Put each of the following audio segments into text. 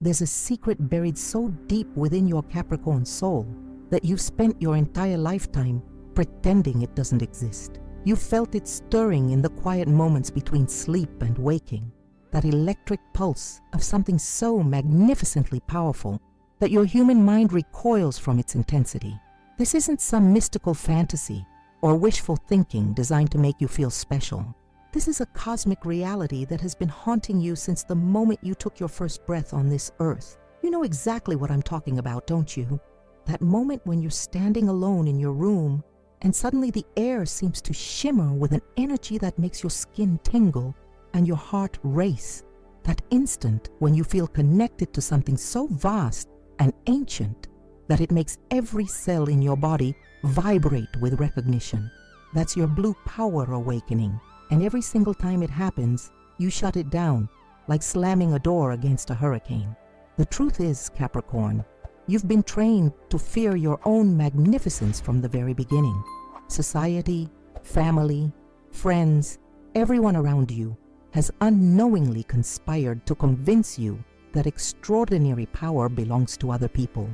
There's a secret buried so deep within your Capricorn soul that you've spent your entire lifetime pretending it doesn't exist. You felt it stirring in the quiet moments between sleep and waking, that electric pulse of something so magnificently powerful that your human mind recoils from its intensity. This isn't some mystical fantasy or wishful thinking designed to make you feel special. This is a cosmic reality that has been haunting you since the moment you took your first breath on this earth. You know exactly what I'm talking about, don't you? That moment when you're standing alone in your room and suddenly the air seems to shimmer with an energy that makes your skin tingle and your heart race. That instant when you feel connected to something so vast and ancient that it makes every cell in your body vibrate with recognition. That's your blue power awakening. And every single time it happens, you shut it down, like slamming a door against a hurricane. The truth is, Capricorn, you've been trained to fear your own magnificence from the very beginning. Society, family, friends, everyone around you has unknowingly conspired to convince you that extraordinary power belongs to other people,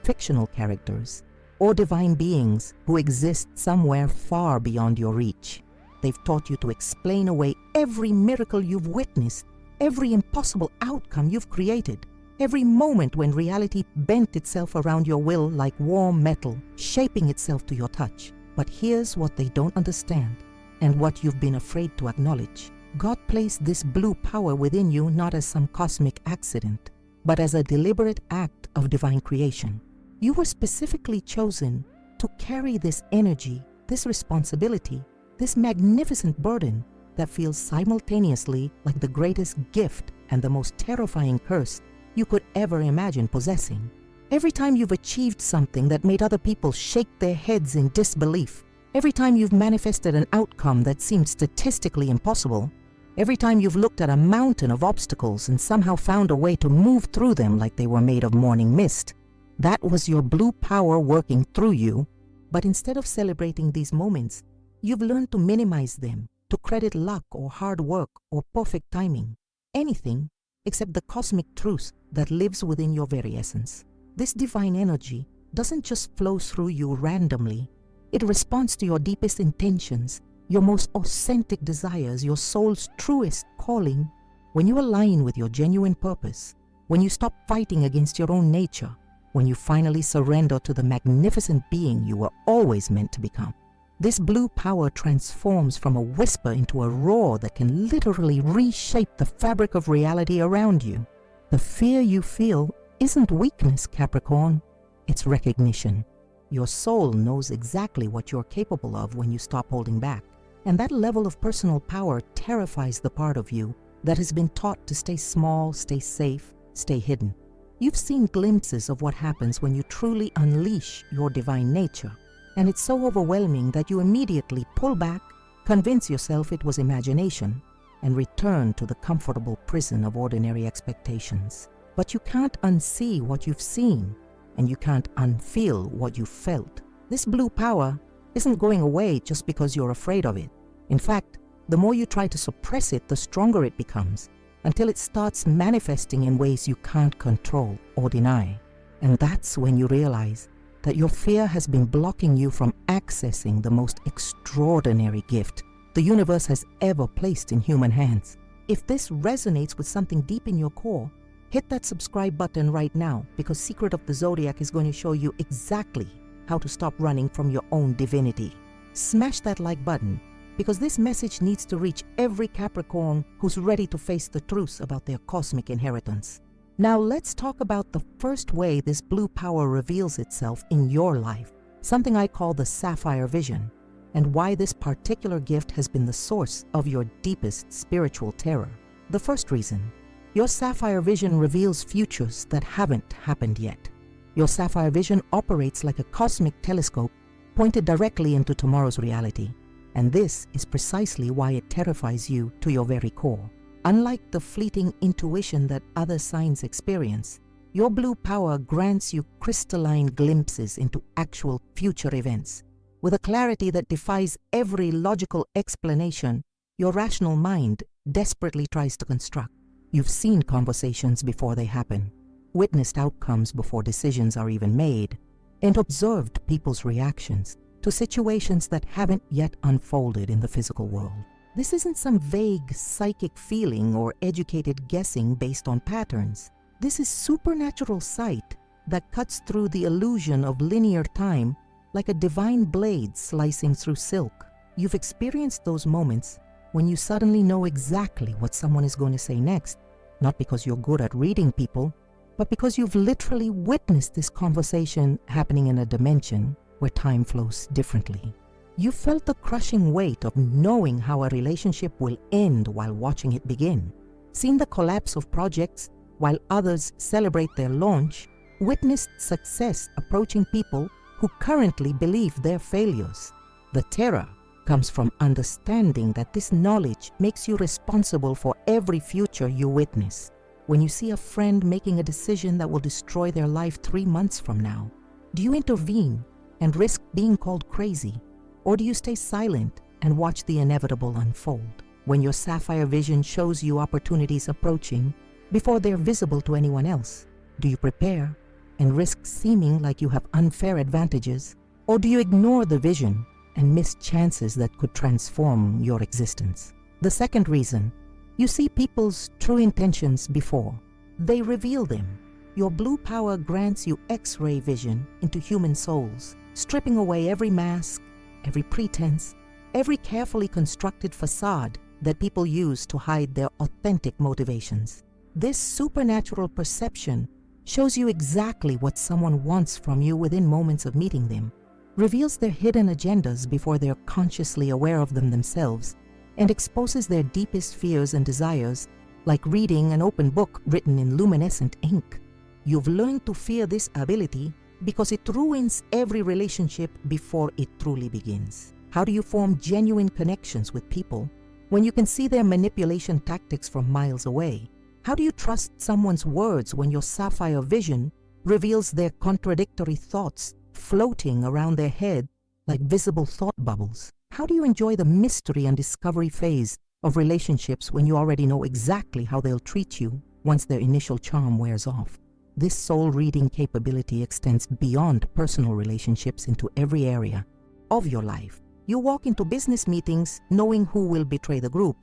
fictional characters, or divine beings who exist somewhere far beyond your reach. They've taught you to explain away every miracle you've witnessed, every impossible outcome you've created, every moment when reality bent itself around your will like warm metal, shaping itself to your touch. But here's what they don't understand, and what you've been afraid to acknowledge. God placed this blue power within you not as some cosmic accident, but as a deliberate act of divine creation. You were specifically chosen to carry this energy, this responsibility, this magnificent burden that feels simultaneously like the greatest gift and the most terrifying curse you could ever imagine possessing. Every time you've achieved something that made other people shake their heads in disbelief, every time you've manifested an outcome that seemed statistically impossible, every time you've looked at a mountain of obstacles and somehow found a way to move through them like they were made of morning mist, that was your blue power working through you. But instead of celebrating these moments, you've learned to minimize them, to credit luck or hard work or perfect timing, anything except the cosmic truth that lives within your very essence. This divine energy doesn't just flow through you randomly. It responds to your deepest intentions, your most authentic desires, your soul's truest calling. When you align with your genuine purpose, when you stop fighting against your own nature, when you finally surrender to the magnificent being you were always meant to become, this blue power transforms from a whisper into a roar that can literally reshape the fabric of reality around you. The fear you feel isn't weakness, Capricorn. It's recognition. Your soul knows exactly what you're capable of when you stop holding back. And that level of personal power terrifies the part of you that has been taught to stay small, stay safe, stay hidden. You've seen glimpses of what happens when you truly unleash your divine nature. And it's so overwhelming that you immediately pull back, convince yourself it was imagination, and return to the comfortable prison of ordinary expectations. But you can't unsee what you've seen, and you can't unfeel what you felt. This blue power isn't going away just because you're afraid of it. In fact, the more you try to suppress it, the stronger it becomes, until it starts manifesting in ways you can't control or deny. And that's when you realize that your fear has been blocking you from accessing the most extraordinary gift the universe has ever placed in human hands. If this resonates with something deep in your core, hit that subscribe button right now, because Secret of the Zodiac is going to show you exactly how to stop running from your own divinity. Smash that like button, because this message needs to reach every Capricorn who's ready to face the truth about their cosmic inheritance. Now let's talk about the first way this blue power reveals itself in your life, something I call the sapphire vision, and why this particular gift has been the source of your deepest spiritual terror. The first reason: your sapphire vision reveals futures that haven't happened yet. Your sapphire vision operates like a cosmic telescope pointed directly into tomorrow's reality, and this is precisely why it terrifies you to your very core. Unlike the fleeting intuition that other signs experience, your blue power grants you crystalline glimpses into actual future events. With a clarity that defies every logical explanation your rational mind desperately tries to construct. You've seen conversations before they happen, witnessed outcomes before decisions are even made, and observed people's reactions to situations that haven't yet unfolded in the physical world. This isn't some vague psychic feeling or educated guessing based on patterns. This is supernatural sight that cuts through the illusion of linear time like a divine blade slicing through silk. You've experienced those moments when you suddenly know exactly what someone is going to say next, not because you're good at reading people, but because you've literally witnessed this conversation happening in a dimension where time flows differently. You felt the crushing weight of knowing how a relationship will end while watching it begin, seen the collapse of projects while others celebrate their launch, witnessed success approaching people who currently believe they're failures. The terror comes from understanding that this knowledge makes you responsible for every future you witness. When you see a friend making a decision that will destroy their life 3 months from now, do you intervene and risk being called crazy? Or do you stay silent and watch the inevitable unfold? When your sapphire vision shows you opportunities approaching before they're visible to anyone else, do you prepare and risk seeming like you have unfair advantages? Or do you ignore the vision and miss chances that could transform your existence? The second reason, you see people's true intentions before they reveal them. Your blue power grants you X-ray vision into human souls, stripping away every mask, every pretense, every carefully constructed facade that people use to hide their authentic motivations. This supernatural perception shows you exactly what someone wants from you within moments of meeting them, reveals their hidden agendas before they're consciously aware of them themselves, and exposes their deepest fears and desires like reading an open book written in luminescent ink. You've learned to fear this ability because it ruins every relationship before it truly begins. How do you form genuine connections with people when you can see their manipulation tactics from miles away? How do you trust someone's words when your sapphire vision reveals their contradictory thoughts floating around their head like visible thought bubbles? How do you enjoy the mystery and discovery phase of relationships when you already know exactly how they'll treat you once their initial charm wears off? This soul-reading capability extends beyond personal relationships into every area of your life. You walk into business meetings knowing who will betray the group,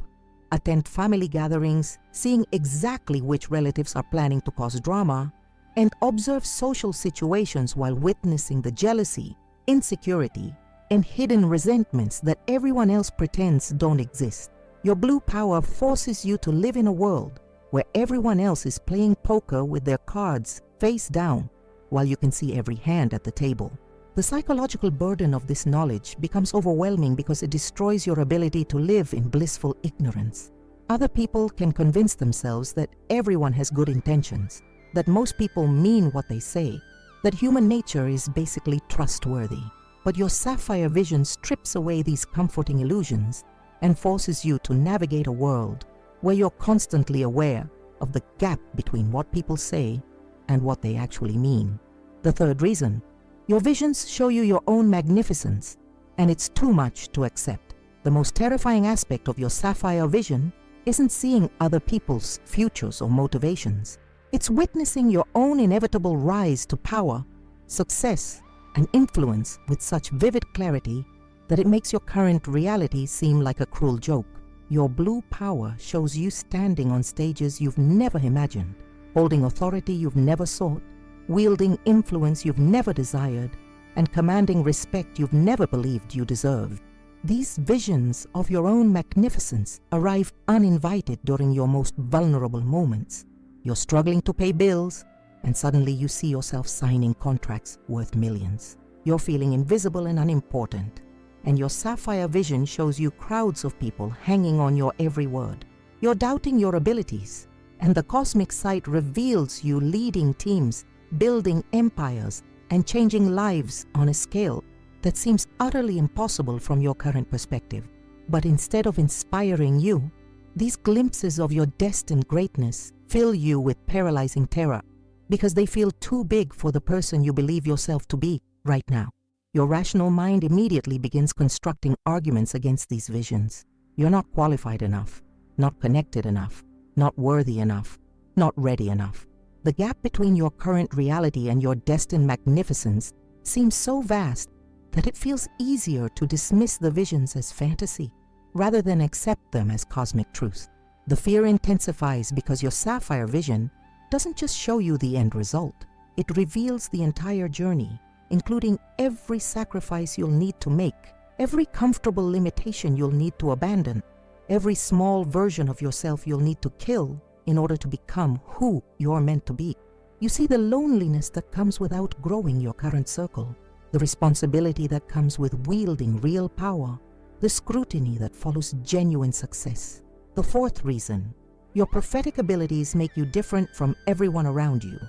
attend family gatherings, seeing exactly which relatives are planning to cause drama, and observe social situations while witnessing the jealousy, insecurity, and hidden resentments that everyone else pretends don't exist. Your blue power forces you to live in a world where everyone else is playing poker with their cards face down, while you can see every hand at the table. The psychological burden of this knowledge becomes overwhelming because it destroys your ability to live in blissful ignorance. Other people can convince themselves that everyone has good intentions, that most people mean what they say, that human nature is basically trustworthy. But your sapphire vision strips away these comforting illusions and forces you to navigate a world where you're constantly aware of the gap between what people say and what they actually mean. The third reason, your visions show you your own magnificence, and it's too much to accept. The most terrifying aspect of your sapphire vision isn't seeing other people's futures or motivations. It's witnessing your own inevitable rise to power, success, and influence with such vivid clarity that it makes your current reality seem like a cruel joke. Your blue power shows you standing on stages you've never imagined, holding authority you've never sought, wielding influence you've never desired, and commanding respect you've never believed you deserved. These visions of your own magnificence arrive uninvited during your most vulnerable moments. You're struggling to pay bills, and suddenly you see yourself signing contracts worth millions. You're feeling invisible and unimportant, and your sapphire vision shows you crowds of people hanging on your every word. You're doubting your abilities, and the cosmic sight reveals you leading teams, building empires, and changing lives on a scale that seems utterly impossible from your current perspective. But instead of inspiring you, these glimpses of your destined greatness fill you with paralyzing terror because they feel too big for the person you believe yourself to be right now. Your rational mind immediately begins constructing arguments against these visions. You're not qualified enough, not connected enough, not worthy enough, not ready enough. The gap between your current reality and your destined magnificence seems so vast that it feels easier to dismiss the visions as fantasy rather than accept them as cosmic truth. The fear intensifies because your sapphire vision doesn't just show you the end result. It reveals the entire journey, including every sacrifice you'll need to make, every comfortable limitation you'll need to abandon, every small version of yourself you'll need to kill in order to become who you're meant to be. You see the loneliness that comes with outgrowing your current circle, the responsibility that comes with wielding real power, the scrutiny that follows genuine success. The fourth reason, your prophetic abilities make you different from everyone around you.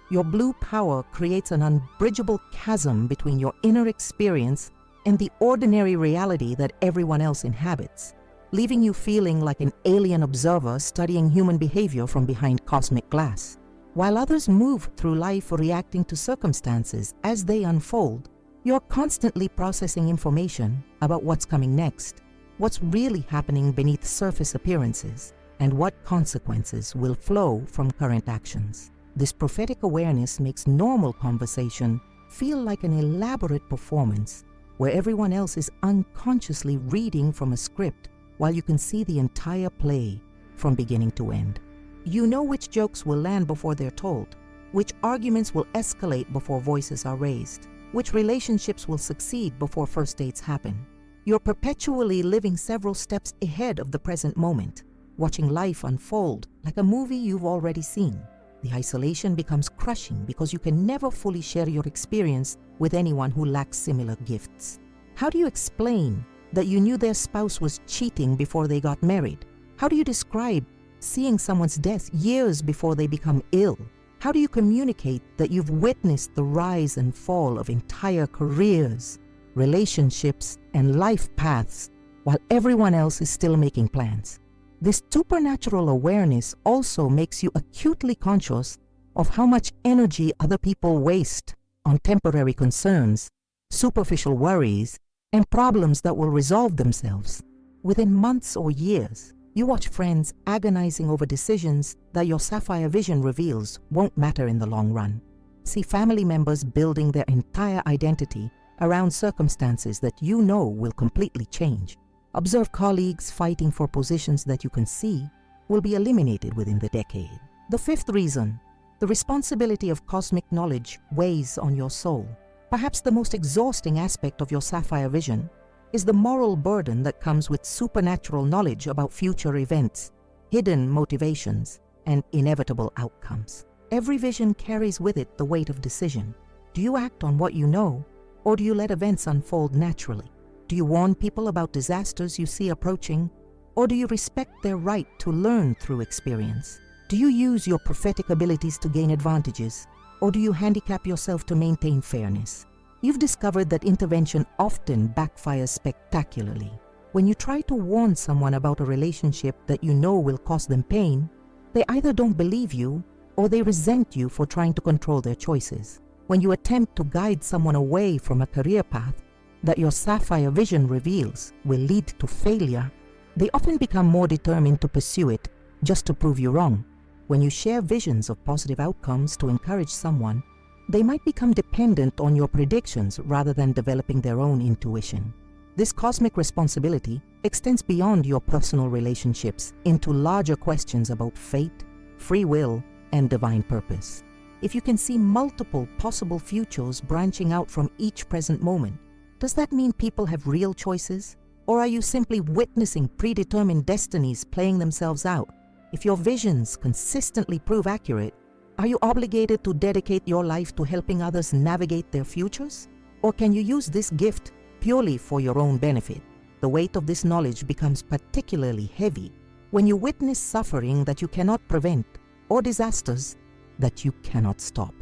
Your blue power creates an unbridgeable chasm between your inner experience and the ordinary reality that everyone else inhabits, leaving you feeling like an alien observer studying human behavior from behind cosmic glass. While others move through life reacting to circumstances as they unfold, you're constantly processing information about what's coming next, what's really happening beneath surface appearances, and what consequences will flow from current actions. This prophetic awareness makes normal conversation feel like an elaborate performance where everyone else is unconsciously reading from a script while you can see the entire play from beginning to end. You know which jokes will land before they're told, which arguments will escalate before voices are raised, which relationships will succeed before first dates happen. You're perpetually living several steps ahead of the present moment, watching life unfold like a movie you've already seen. The isolation becomes crushing because you can never fully share your experience with anyone who lacks similar gifts. How do you explain that you knew their spouse was cheating before they got married? How do you describe seeing someone's death years before they become ill? How do you communicate that you've witnessed the rise and fall of entire careers, relationships, and life paths while everyone else is still making plans? This supernatural awareness also makes you acutely conscious of how much energy other people waste on temporary concerns, superficial worries, and problems that will resolve themselves. Within months or years, you watch friends agonizing over decisions that your sapphire vision reveals won't matter in the long run. See family members building their entire identity around circumstances that you know will completely change. Observe colleagues fighting for positions that you can see will be eliminated within the decade. The fifth reason, the responsibility of cosmic knowledge weighs on your soul. Perhaps the most exhausting aspect of your sapphire vision is the moral burden that comes with supernatural knowledge about future events, hidden motivations, and inevitable outcomes. Every vision carries with it the weight of decision. Do you act on what you know, or do you let events unfold naturally? Do you warn people about disasters you see approaching, or do you respect their right to learn through experience? Do you use your prophetic abilities to gain advantages, or do you handicap yourself to maintain fairness? You've discovered that intervention often backfires spectacularly. When you try to warn someone about a relationship that you know will cause them pain, they either don't believe you or they resent you for trying to control their choices. When you attempt to guide someone away from a career path that your sapphire vision reveals will lead to failure, they often become more determined to pursue it just to prove you wrong. When you share visions of positive outcomes to encourage someone, they might become dependent on your predictions rather than developing their own intuition. This cosmic responsibility extends beyond your personal relationships into larger questions about fate, free will, and divine purpose. If you can see multiple possible futures branching out from each present moment, does that mean people have real choices? Or are you simply witnessing predetermined destinies playing themselves out? If your visions consistently prove accurate, are you obligated to dedicate your life to helping others navigate their futures? Or can you use this gift purely for your own benefit? The weight of this knowledge becomes particularly heavy when you witness suffering that you cannot prevent or disasters that you cannot stop.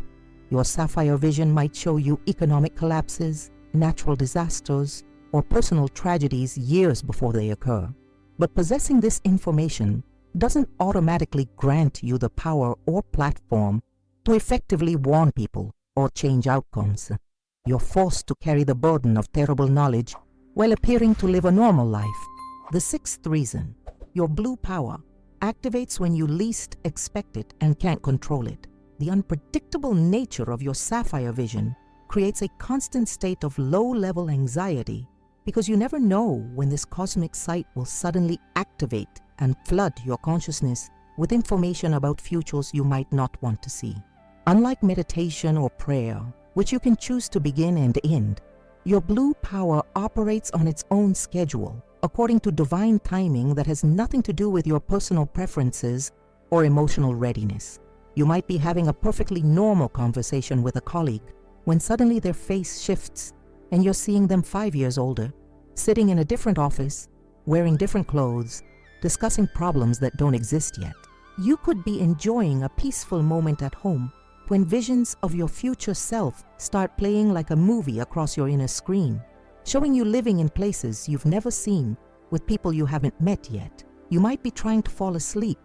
Your sapphire vision might show you economic collapses, natural disasters, or personal tragedies years before they occur. But possessing this information doesn't automatically grant you the power or platform to effectively warn people or change outcomes. You're forced to carry the burden of terrible knowledge while appearing to live a normal life. The sixth reason, your blue power activates when you least expect it and can't control it. The unpredictable nature of your sapphire vision creates a constant state of low-level anxiety because you never know when this cosmic sight will suddenly activate and flood your consciousness with information about futures you might not want to see. Unlike meditation or prayer, which you can choose to begin and end, your blue power operates on its own schedule, according to divine timing that has nothing to do with your personal preferences or emotional readiness. You might be having a perfectly normal conversation with a colleague when suddenly their face shifts and you're seeing them 5 years older, sitting in a different office, wearing different clothes, discussing problems that don't exist yet. You could be enjoying a peaceful moment at home when visions of your future self start playing like a movie across your inner screen, showing you living in places you've never seen with people you haven't met yet. You might be trying to fall asleep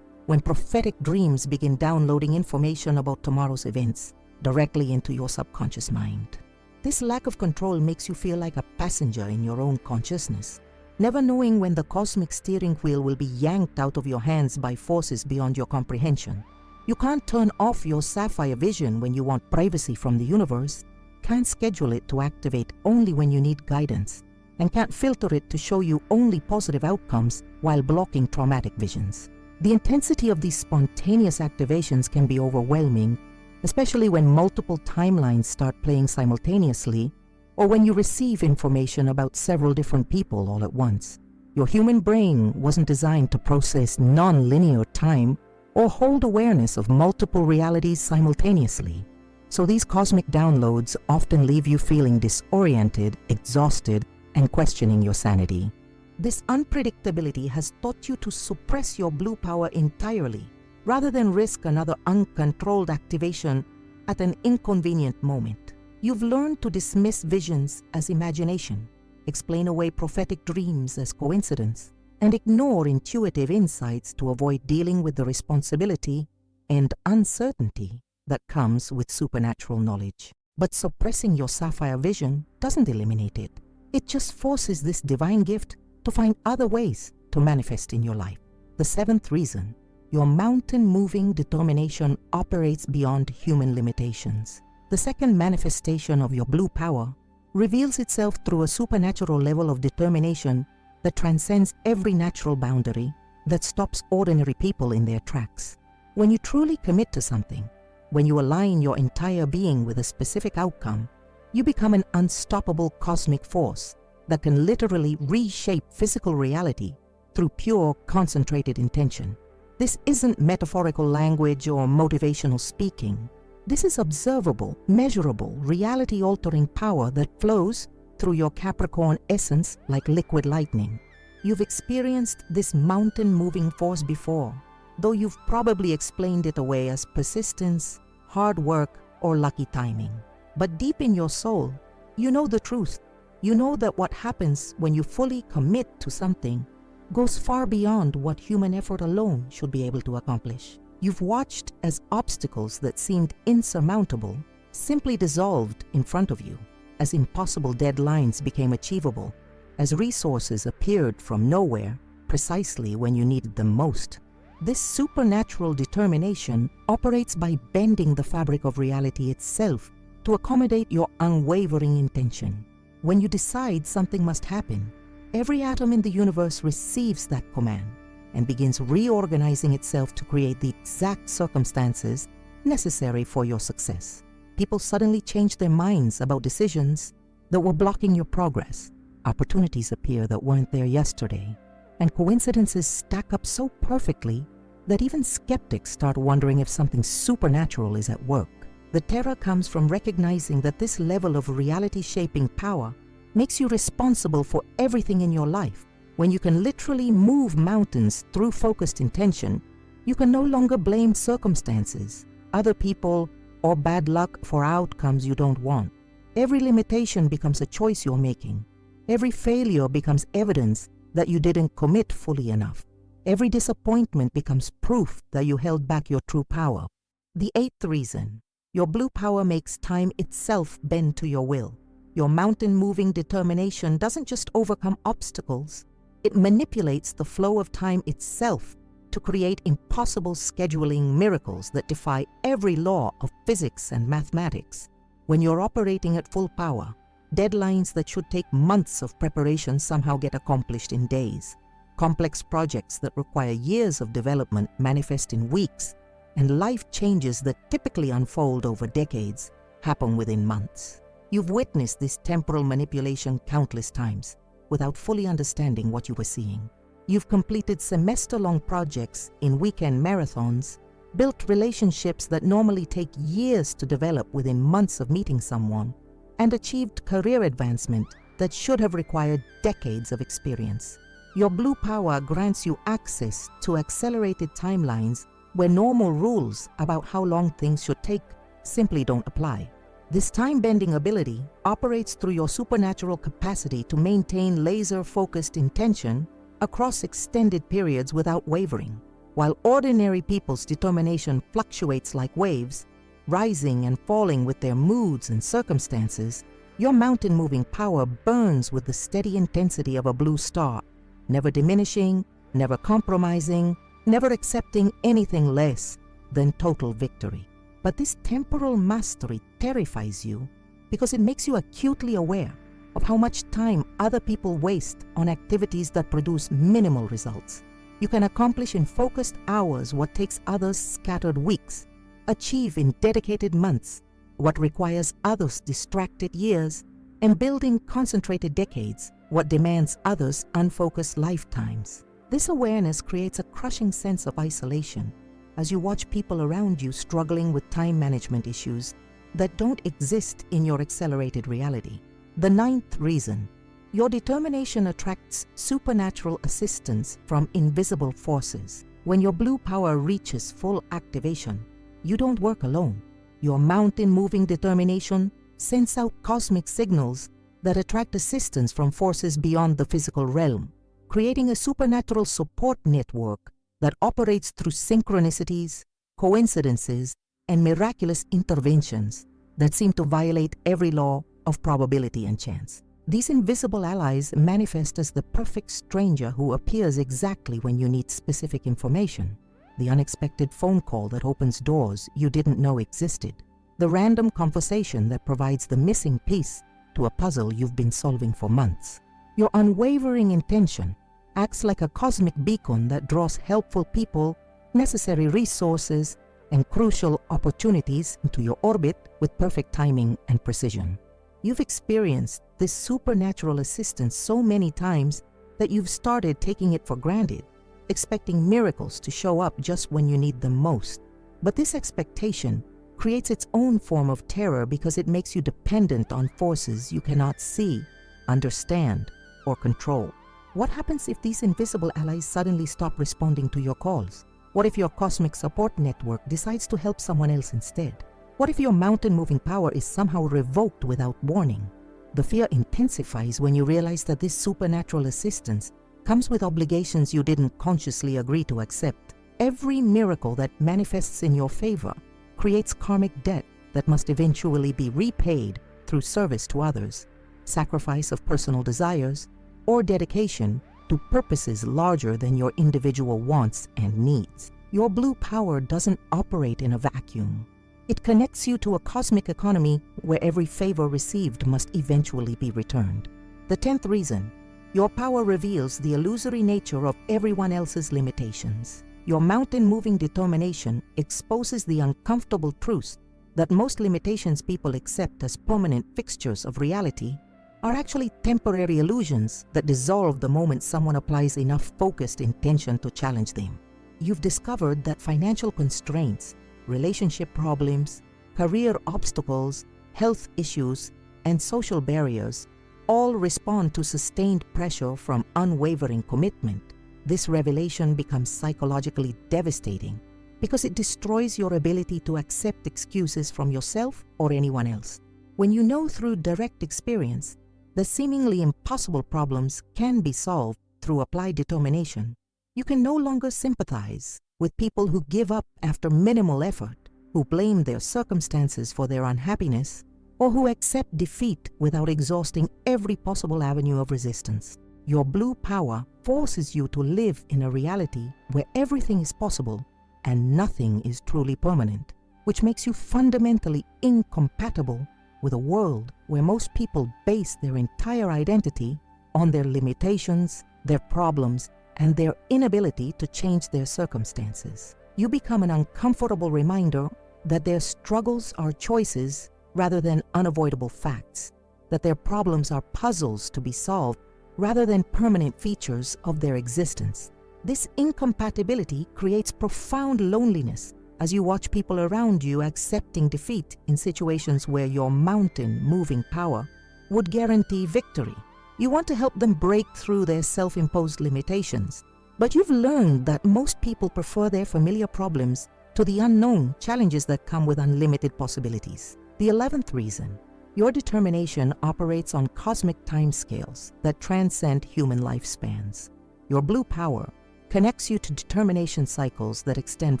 when prophetic dreams begin downloading information about tomorrow's events directly into your subconscious mind. This lack of control makes you feel like a passenger in your own consciousness, never knowing when the cosmic steering wheel will be yanked out of your hands by forces beyond your comprehension. You can't turn off your sapphire vision when you want privacy from the universe, can't schedule it to activate only when you need guidance, and can't filter it to show you only positive outcomes while blocking traumatic visions. The intensity of these spontaneous activations can be overwhelming, especially when multiple timelines start playing simultaneously, or when you receive information about several different people all at once. Your human brain wasn't designed to process non-linear time or hold awareness of multiple realities simultaneously. So these cosmic downloads often leave you feeling disoriented, exhausted, and questioning your sanity. This unpredictability has taught you to suppress your blue power entirely, rather than risk another uncontrolled activation at an inconvenient moment. You've learned to dismiss visions as imagination, explain away prophetic dreams as coincidence, and ignore intuitive insights to avoid dealing with the responsibility and uncertainty that comes with supernatural knowledge. But suppressing your sapphire vision doesn't eliminate it. It just forces this divine gift to find other ways to manifest in your life. The seventh reason, your mountain-moving determination operates beyond human limitations. The second manifestation of your blue power reveals itself through a supernatural level of determination that transcends every natural boundary, that stops ordinary people in their tracks. When you truly commit to something, when you align your entire being with a specific outcome, you become an unstoppable cosmic force that can literally reshape physical reality through pure, concentrated intention. This isn't metaphorical language or motivational speaking. This is observable, measurable, reality-altering power that flows through your Capricorn essence like liquid lightning. You've experienced this mountain-moving force before, though you've probably explained it away as persistence, hard work, or lucky timing. But deep in your soul, you know the truth. You know that what happens when you fully commit to something goes far beyond what human effort alone should be able to accomplish. You've watched as obstacles that seemed insurmountable simply dissolved in front of you, as impossible deadlines became achievable, as resources appeared from nowhere precisely when you needed them most. This supernatural determination operates by bending the fabric of reality itself to accommodate your unwavering intention. When you decide something must happen, every atom in the universe receives that command and begins reorganizing itself to create the exact circumstances necessary for your success. People suddenly change their minds about decisions that were blocking your progress. Opportunities appear that weren't there yesterday, and coincidences stack up so perfectly that even skeptics start wondering if something supernatural is at work. The terror comes from recognizing that this level of reality-shaping power makes you responsible for everything in your life. When you can literally move mountains through focused intention, you can no longer blame circumstances, other people, or bad luck for outcomes you don't want. Every limitation becomes a choice you're making. Every failure becomes evidence that you didn't commit fully enough. Every disappointment becomes proof that you held back your true power. The eighth reason, your blue power makes time itself bend to your will. Your mountain-moving determination doesn't just overcome obstacles, it manipulates the flow of time itself to create impossible scheduling miracles that defy every law of physics and mathematics. When you're operating at full power, deadlines that should take months of preparation somehow get accomplished in days. Complex projects that require years of development manifest in weeks, and life changes that typically unfold over decades happen within months. You've witnessed this temporal manipulation countless times without fully understanding what you were seeing. You've completed semester-long projects in weekend marathons, built relationships that normally take years to develop within months of meeting someone, and achieved career advancement that should have required decades of experience. Your blue power grants you access to accelerated timelines where normal rules about how long things should take simply don't apply. This time-bending ability operates through your supernatural capacity to maintain laser-focused intention across extended periods without wavering. While ordinary people's determination fluctuates like waves, rising and falling with their moods and circumstances, your mountain-moving power burns with the steady intensity of a blue star, never diminishing, never compromising, never accepting anything less than total victory. But this temporal mastery terrifies you because it makes you acutely aware of how much time other people waste on activities that produce minimal results. You can accomplish in focused hours what takes others scattered weeks, achieve in dedicated months what requires others distracted years, and build in concentrated decades what demands others unfocused lifetimes. This awareness creates a crushing sense of isolation as you watch people around you struggling with time management issues that don't exist in your accelerated reality. The ninth reason: your determination attracts supernatural assistance from invisible forces. When your blue power reaches full activation, you don't work alone. Your mountain-moving determination sends out cosmic signals that attract assistance from forces beyond the physical realm, creating a supernatural support network that operates through synchronicities, coincidences, and miraculous interventions that seem to violate every law of probability and chance. These invisible allies manifest as the perfect stranger who appears exactly when you need specific information, the unexpected phone call that opens doors you didn't know existed, the random conversation that provides the missing piece to a puzzle you've been solving for months. Your unwavering intention acts like a cosmic beacon that draws helpful people, necessary resources, and crucial opportunities into your orbit with perfect timing and precision. You've experienced this supernatural assistance so many times that you've started taking it for granted, expecting miracles to show up just when you need them most. But this expectation creates its own form of terror because it makes you dependent on forces you cannot see, understand, or control. What happens if these invisible allies suddenly stop responding to your calls? What if your cosmic support network decides to help someone else instead? What if your mountain-moving power is somehow revoked without warning? The fear intensifies when you realize that this supernatural assistance comes with obligations you didn't consciously agree to accept. Every miracle that manifests in your favor creates karmic debt that must eventually be repaid through service to others, sacrifice of personal desires, or dedication to purposes larger than your individual wants and needs. Your blue power doesn't operate in a vacuum. It connects you to a cosmic economy where every favor received must eventually be returned. The 10th reason: your power reveals the illusory nature of everyone else's limitations. Your mountain-moving determination exposes the uncomfortable truth that most limitations people accept as permanent fixtures of reality are actually temporary illusions that dissolve the moment someone applies enough focused intention to challenge them. You've discovered that financial constraints, relationship problems, career obstacles, health issues, and social barriers all respond to sustained pressure from unwavering commitment. This revelation becomes psychologically devastating because it destroys your ability to accept excuses from yourself or anyone else. When you know through direct experience that seemingly impossible problems can be solved through applied determination, you can no longer sympathize with people who give up after minimal effort, who blame their circumstances for their unhappiness, or who accept defeat without exhausting every possible avenue of resistance. Your blue power forces you to live in a reality where everything is possible and nothing is truly permanent, which makes you fundamentally incompatible with a world where most people base their entire identity on their limitations, their problems, and their inability to change their circumstances. You become an uncomfortable reminder that their struggles are choices rather than unavoidable facts, that their problems are puzzles to be solved rather than permanent features of their existence. This incompatibility creates profound loneliness as you watch people around you accepting defeat in situations where your mountain-moving power would guarantee victory. You want to help them break through their self-imposed limitations, but you've learned that most people prefer their familiar problems to the unknown challenges that come with unlimited possibilities. The 11th reason: your determination operates on cosmic timescales that transcend human lifespans. Your blue power connects you to determination cycles that extend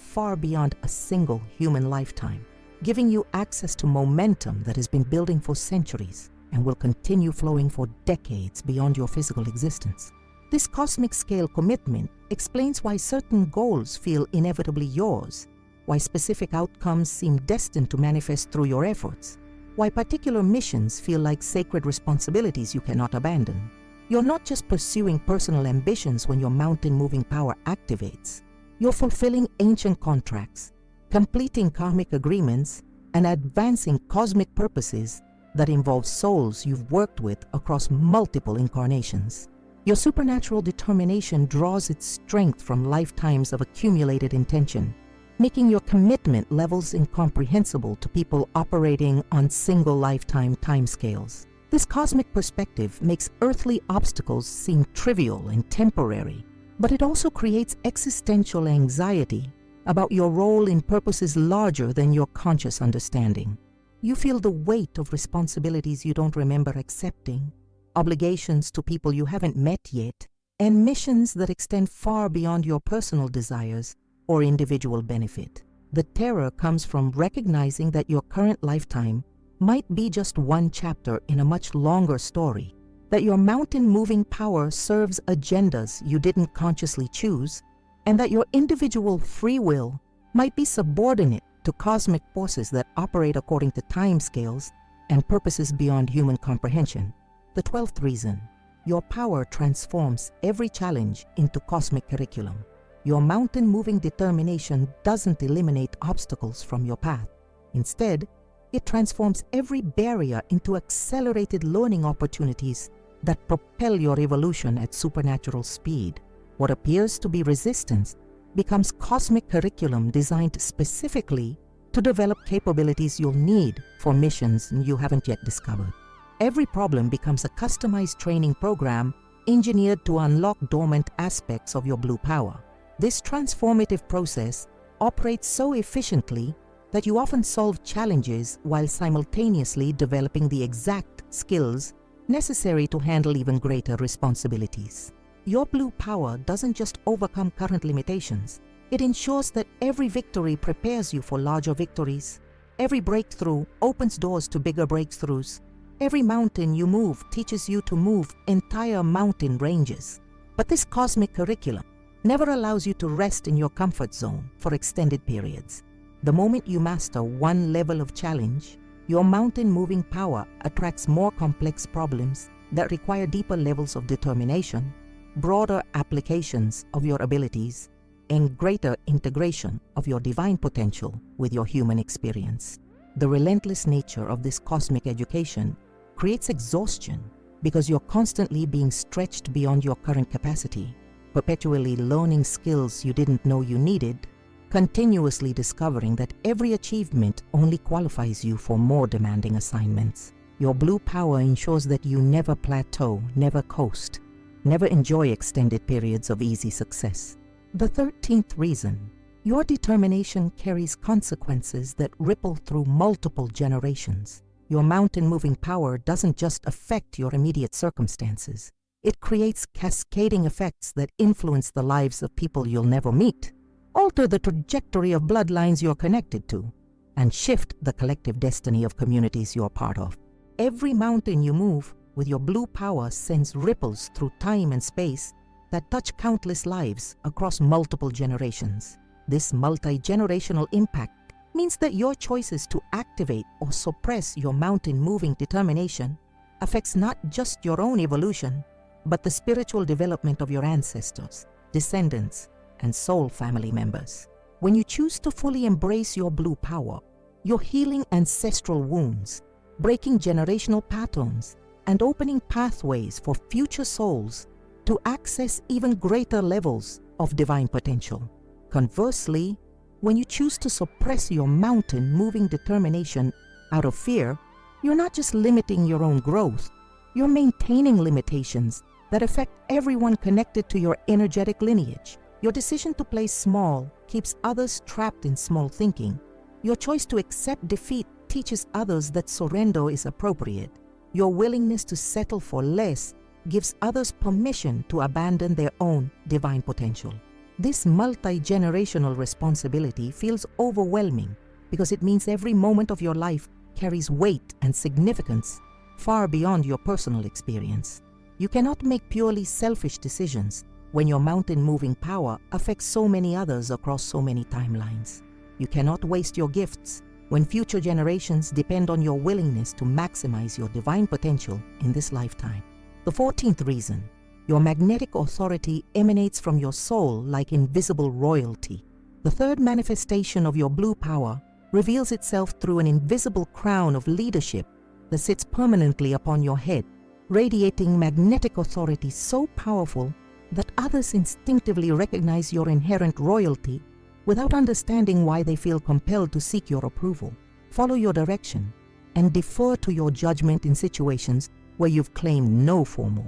far beyond a single human lifetime, giving you access to momentum that has been building for centuries and will continue flowing for decades beyond your physical existence. This cosmic scale commitment explains why certain goals feel inevitably yours, why specific outcomes seem destined to manifest through your efforts, why particular missions feel like sacred responsibilities you cannot abandon. You're not just pursuing personal ambitions when your mountain-moving power activates. You're fulfilling ancient contracts, completing karmic agreements, and advancing cosmic purposes that involve souls you've worked with across multiple incarnations. Your supernatural determination draws its strength from lifetimes of accumulated intention, making your commitment levels incomprehensible to people operating on single lifetime timescales. This cosmic perspective makes earthly obstacles seem trivial and temporary, but it also creates existential anxiety about your role in purposes larger than your conscious understanding. You feel the weight of responsibilities you don't remember accepting, obligations to people you haven't met yet, and missions that extend far beyond your personal desires or individual benefit. The terror comes from recognizing that your current lifetime might be just one chapter in a much longer story, that your mountain-moving power serves agendas you didn't consciously choose, and that your individual free will might be subordinate to cosmic forces that operate according to timescales and purposes beyond human comprehension. The 12th reason: your power transforms every challenge into cosmic curriculum. Your mountain-moving determination doesn't eliminate obstacles from your path. Instead, it transforms every barrier into accelerated learning opportunities that propel your evolution at supernatural speed. What appears to be resistance becomes cosmic curriculum designed specifically to develop capabilities you'll need for missions you haven't yet discovered. Every problem becomes a customized training program engineered to unlock dormant aspects of your blue power. This transformative process operates so efficiently that you often solve challenges while simultaneously developing the exact skills necessary to handle even greater responsibilities. Your blue power doesn't just overcome current limitations. It ensures that every victory prepares you for larger victories. Every breakthrough opens doors to bigger breakthroughs. Every mountain you move teaches you to move entire mountain ranges. But this cosmic curriculum never allows you to rest in your comfort zone for extended periods. The moment you master one level of challenge, your mountain-moving power attracts more complex problems that require deeper levels of determination, broader applications of your abilities, and greater integration of your divine potential with your human experience. The relentless nature of this cosmic education creates exhaustion because you're constantly being stretched beyond your current capacity, perpetually learning skills you didn't know you needed, continuously discovering that every achievement only qualifies you for more demanding assignments. Your blue power ensures that you never plateau, never coast, never enjoy extended periods of easy success. The 13th reason: your determination carries consequences that ripple through multiple generations. Your mountain-moving power doesn't just affect your immediate circumstances. It creates cascading effects that influence the lives of people you'll never meet, alter the trajectory of bloodlines you're connected to, and shift the collective destiny of communities you're part of. Every mountain you move with your blue power sends ripples through time and space that touch countless lives across multiple generations. This multi-generational impact means that your choices to activate or suppress your mountain-moving determination affects not just your own evolution, but the spiritual development of your ancestors, descendants, and soul family members. When you choose to fully embrace your blue power, you're healing ancestral wounds, breaking generational patterns, and opening pathways for future souls to access even greater levels of divine potential. Conversely, when you choose to suppress your mountain-moving determination out of fear, you're not just limiting your own growth, you're maintaining limitations that affect everyone connected to your energetic lineage. Your decision to play small keeps others trapped in small thinking. Your choice to accept defeat teaches others that surrender is appropriate. Your willingness to settle for less gives others permission to abandon their own divine potential. This multi-generational responsibility feels overwhelming because it means every moment of your life carries weight and significance far beyond your personal experience. You cannot make purely selfish decisions when your mountain-moving power affects so many others across so many timelines. You cannot waste your gifts when future generations depend on your willingness to maximize your divine potential in this lifetime. The 14th reason, your magnetic authority emanates from your soul like invisible royalty. The third manifestation of your blue power reveals itself through an invisible crown of leadership that sits permanently upon your head, radiating magnetic authority so powerful that others instinctively recognize your inherent royalty without understanding why they feel compelled to seek your approval, follow your direction, and defer to your judgment in situations where you've claimed no formal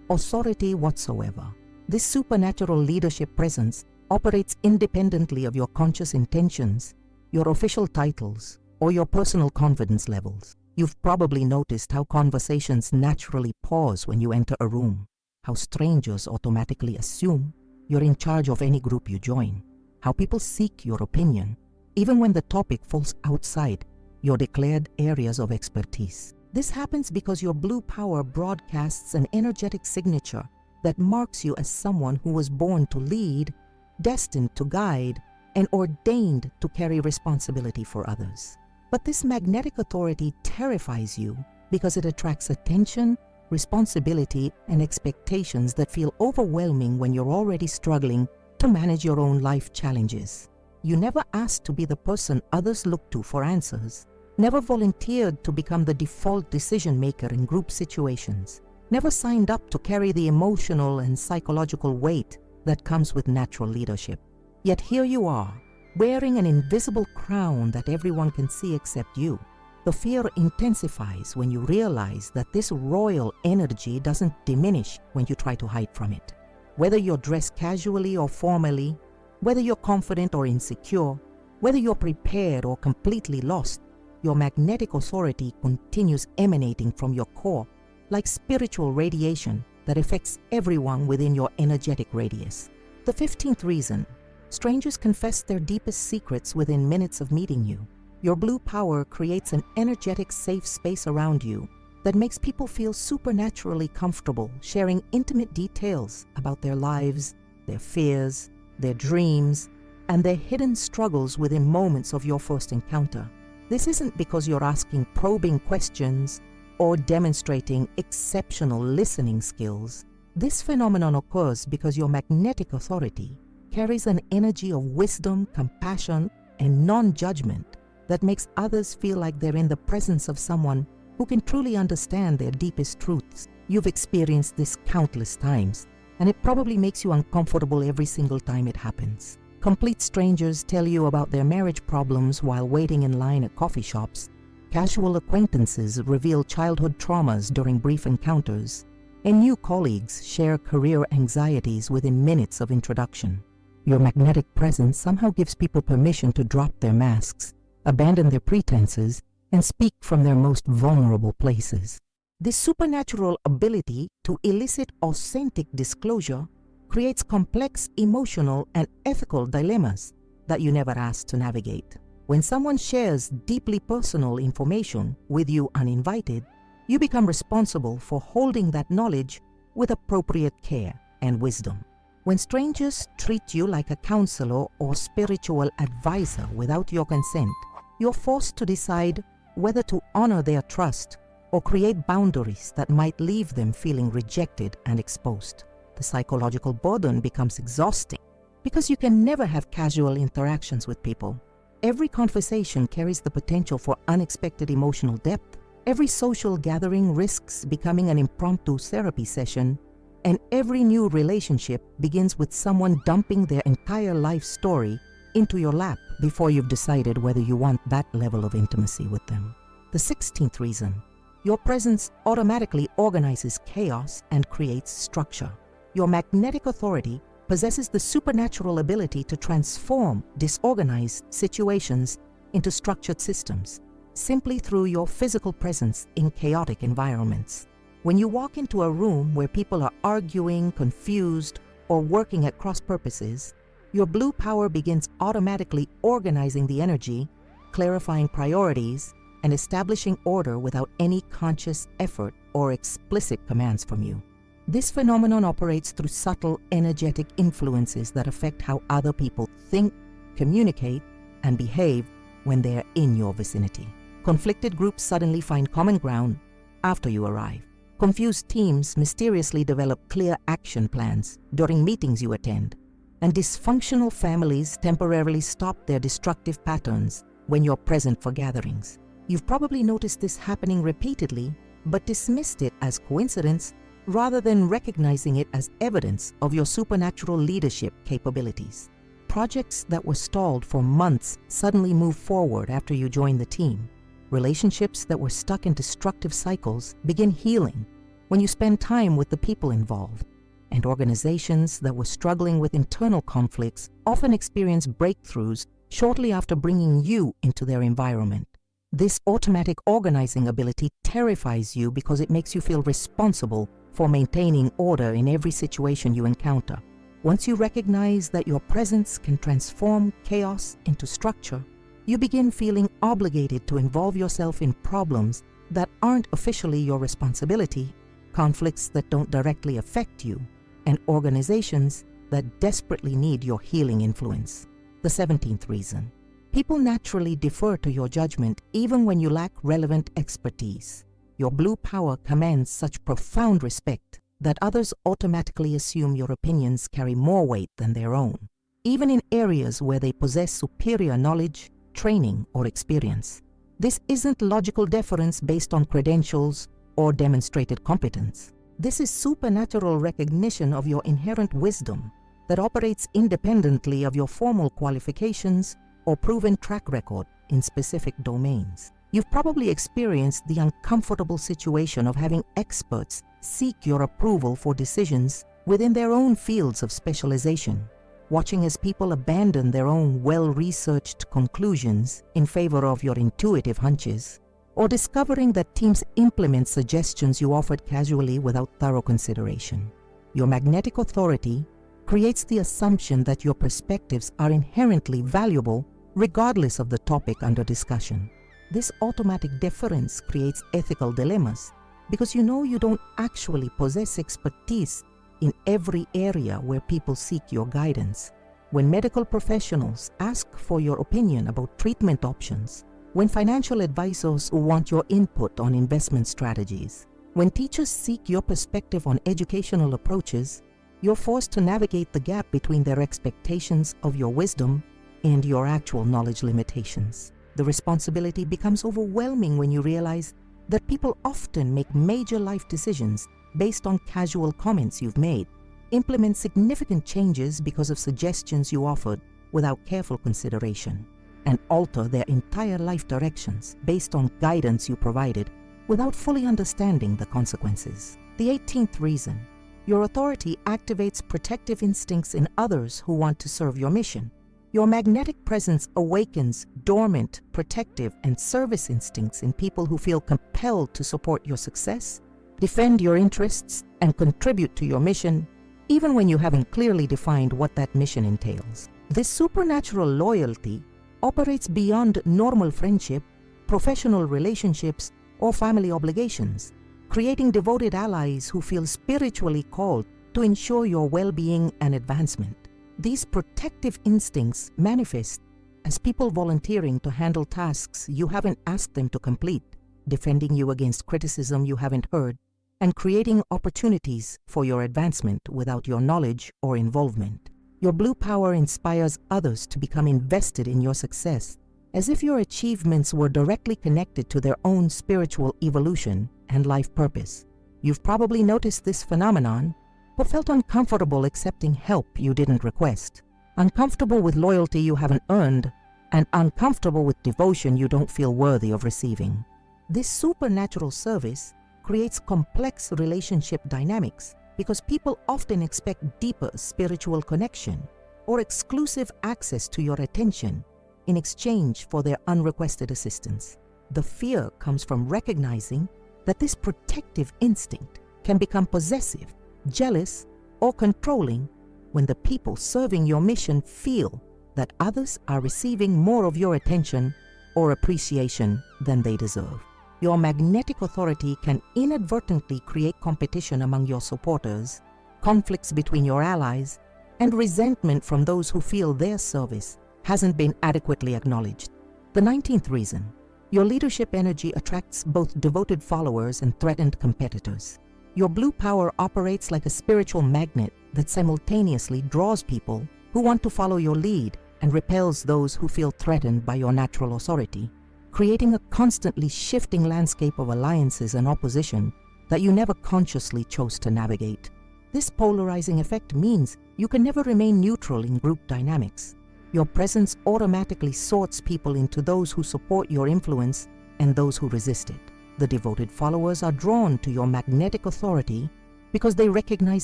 authority whatsoever. This supernatural leadership presence operates independently of your conscious intentions, your official titles, or your personal confidence levels. You've probably noticed how conversations naturally pause when you enter a room, how strangers automatically assume you're in charge of any group you join, how people seek your opinion, even when the topic falls outside your declared areas of expertise. This happens because your blue power broadcasts an energetic signature that marks you as someone who was born to lead, destined to guide, and ordained to carry responsibility for others. But this magnetic authority terrifies you because it attracts attention, responsibility, and expectations that feel overwhelming when you're already struggling to manage your own life challenges. You never asked to be the person others look to for answers, never volunteered to become the default decision maker in group situations, never signed up to carry the emotional and psychological weight that comes with natural leadership. Yet here you are, wearing an invisible crown that everyone can see except you. The fear intensifies when you realize that this royal energy doesn't diminish when you try to hide from it. Whether you're dressed casually or formally, whether you're confident or insecure, whether you're prepared or completely lost, your magnetic authority continues emanating from your core like spiritual radiation that affects everyone within your energetic radius. The 15th reason, strangers confess their deepest secrets within minutes of meeting you. Your blue power creates an energetic safe space around you that makes people feel supernaturally comfortable sharing intimate details about their lives, their fears, their dreams, and their hidden struggles within moments of your first encounter. This isn't because you're asking probing questions or demonstrating exceptional listening skills. This phenomenon occurs because your magnetic authority carries an energy of wisdom, compassion, and non-judgment that makes others feel like they're in the presence of someone who can truly understand their deepest truths. You've experienced this countless times, and it probably makes you uncomfortable every single time it happens. Complete strangers tell you about their marriage problems while waiting in line at coffee shops. Casual acquaintances reveal childhood traumas during brief encounters, and new colleagues share career anxieties within minutes of introduction. Your magnetic presence somehow gives people permission to drop their masks, abandon their pretenses, and speak from their most vulnerable places. This supernatural ability to elicit authentic disclosure creates complex emotional and ethical dilemmas that you never asked to navigate. When someone shares deeply personal information with you uninvited, You become responsible for holding that knowledge with appropriate care and wisdom. When strangers treat you like a counselor or spiritual advisor without your consent, you're forced to decide whether to honor their trust or create boundaries that might leave them feeling rejected and exposed. The psychological burden becomes exhausting because you can never have casual interactions with people. Every conversation carries the potential for unexpected emotional depth. Every social gathering risks becoming an impromptu therapy session, and every new relationship begins with someone dumping their entire life story into your lap before you've decided whether you want that level of intimacy with them. The 16th reason: your presence automatically organizes chaos and creates structure. Your magnetic authority possesses the supernatural ability to transform disorganized situations into structured systems, simply through your physical presence in chaotic environments. When you walk into a room where people are arguing, confused, or working at cross purposes, your blue power begins automatically organizing the energy, clarifying priorities, and establishing order without any conscious effort or explicit commands from you. This phenomenon operates through subtle energetic influences that affect how other people think, communicate, and behave when they are in your vicinity. Conflicted groups suddenly find common ground after you arrive. Confused teams mysteriously develop clear action plans during meetings you attend. And dysfunctional families temporarily stop their destructive patterns when you're present for gatherings. You've probably noticed this happening repeatedly, but dismissed it as coincidence rather than recognizing it as evidence of your supernatural leadership capabilities. Projects that were stalled for months suddenly move forward after you join the team. Relationships that were stuck in destructive cycles begin healing when you spend time with the people involved. And organizations that were struggling with internal conflicts often experience breakthroughs shortly after bringing you into their environment. This automatic organizing ability terrifies you because it makes you feel responsible for maintaining order in every situation you encounter. Once you recognize that your presence can transform chaos into structure, you begin feeling obligated to involve yourself in problems that aren't officially your responsibility, conflicts that don't directly affect you, and organizations that desperately need your healing influence. The 17th reason: people naturally defer to your judgment even when you lack relevant expertise. Your blue power commands such profound respect that others automatically assume your opinions carry more weight than their own, even in areas where they possess superior knowledge, training, or experience. This isn't logical deference based on credentials or demonstrated competence. This is supernatural recognition of your inherent wisdom that operates independently of your formal qualifications or proven track record in specific domains. You've probably experienced the uncomfortable situation of having experts seek your approval for decisions within their own fields of specialization, watching as people abandon their own well-researched conclusions in favor of your intuitive hunches, or discovering that teams implement suggestions you offered casually without thorough consideration. Your magnetic authority creates the assumption that your perspectives are inherently valuable regardless of the topic under discussion. This automatic deference creates ethical dilemmas because you know you don't actually possess expertise in every area where people seek your guidance. When medical professionals ask for your opinion about treatment options, when financial advisors want your input on investment strategies, when teachers seek your perspective on educational approaches, you're forced to navigate the gap between their expectations of your wisdom and your actual knowledge limitations. The responsibility becomes overwhelming when you realize that people often make major life decisions based on casual comments you've made, implement significant changes because of suggestions you offered without careful consideration, and alter their entire life directions based on guidance you provided without fully understanding the consequences. The 18th reason: your authority activates protective instincts in others who want to serve your mission. Your magnetic presence awakens dormant, protective, and service instincts in people who feel compelled to support your success, defend your interests, and contribute to your mission, even when you haven't clearly defined what that mission entails. This supernatural loyalty operates beyond normal friendship, professional relationships, or family obligations, creating devoted allies who feel spiritually called to ensure your well-being and advancement. These protective instincts manifest as people volunteering to handle tasks you haven't asked them to complete, defending you against criticism you haven't heard, and creating opportunities for your advancement without your knowledge or involvement. Your blue power inspires others to become invested in your success, as if your achievements were directly connected to their own spiritual evolution and life purpose. You've probably noticed this phenomenon, but felt uncomfortable accepting help you didn't request, uncomfortable with loyalty you haven't earned, and uncomfortable with devotion you don't feel worthy of receiving. This supernatural service creates complex relationship dynamics because people often expect deeper spiritual connection or exclusive access to your attention in exchange for their unrequested assistance. The fear comes from recognizing that this protective instinct can become possessive, jealous, or controlling when the people serving your mission feel that others are receiving more of your attention or appreciation than they deserve. Your magnetic authority can inadvertently create competition among your supporters, conflicts between your allies, and resentment from those who feel their service hasn't been adequately acknowledged. The 19th reason: your leadership energy attracts both devoted followers and threatened competitors. Your blue power operates like a spiritual magnet that simultaneously draws people who want to follow your lead and repels those who feel threatened by your natural authority, creating a constantly shifting landscape of alliances and opposition that you never consciously chose to navigate. This polarizing effect means you can never remain neutral in group dynamics. Your presence automatically sorts people into those who support your influence and those who resist it. The devoted followers are drawn to your magnetic authority because they recognize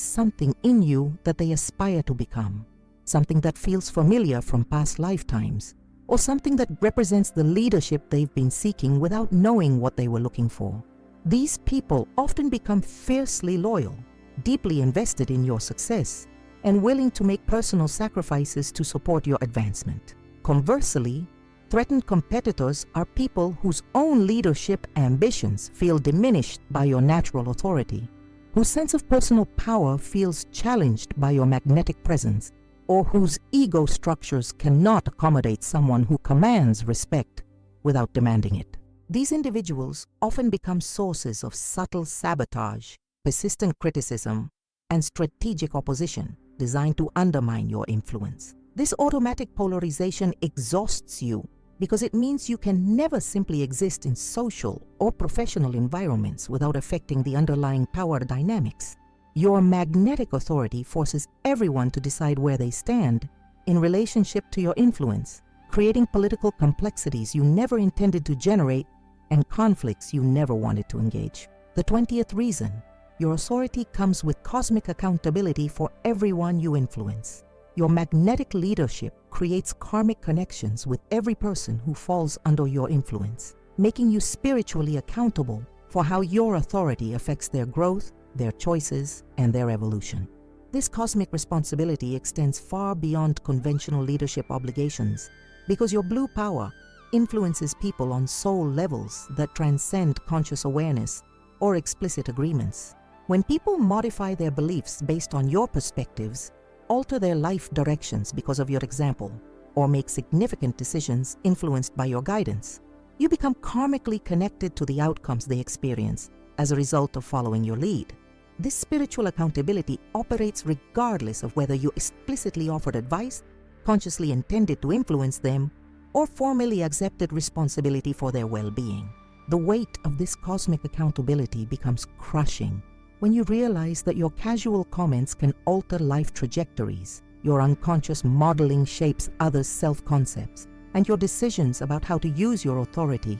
something in you that they aspire to become, something that feels familiar from past lifetimes, or something that represents the leadership they've been seeking without knowing what they were looking for. These people often become fiercely loyal, deeply invested in your success, and willing to make personal sacrifices to support your advancement. Conversely, threatened competitors are people whose own leadership ambitions feel diminished by your natural authority, whose sense of personal power feels challenged by your magnetic presence, or whose ego structures cannot accommodate someone who commands respect without demanding it. These individuals often become sources of subtle sabotage, persistent criticism, and strategic opposition designed to undermine your influence. This automatic polarization exhausts you because it means you can never simply exist in social or professional environments without affecting the underlying power dynamics. Your magnetic authority forces everyone to decide where they stand in relationship to your influence, creating political complexities you never intended to generate and conflicts you never wanted to engage. The 20th reason: your authority comes with cosmic accountability for everyone you influence. Your magnetic leadership creates karmic connections with every person who falls under your influence, making you spiritually accountable for how your authority affects their growth, their choices, and their evolution. This cosmic responsibility extends far beyond conventional leadership obligations because your blue power influences people on soul levels that transcend conscious awareness or explicit agreements. When people modify their beliefs based on your perspectives, alter their life directions because of your example, or make significant decisions influenced by your guidance, you become karmically connected to the outcomes they experience as a result of following your lead. This spiritual accountability operates regardless of whether you explicitly offered advice, consciously intended to influence them, or formally accepted responsibility for their well-being. The weight of this cosmic accountability becomes crushing when you realize that your casual comments can alter life trajectories, your unconscious modeling shapes others' self-concepts, and your decisions about how to use your authority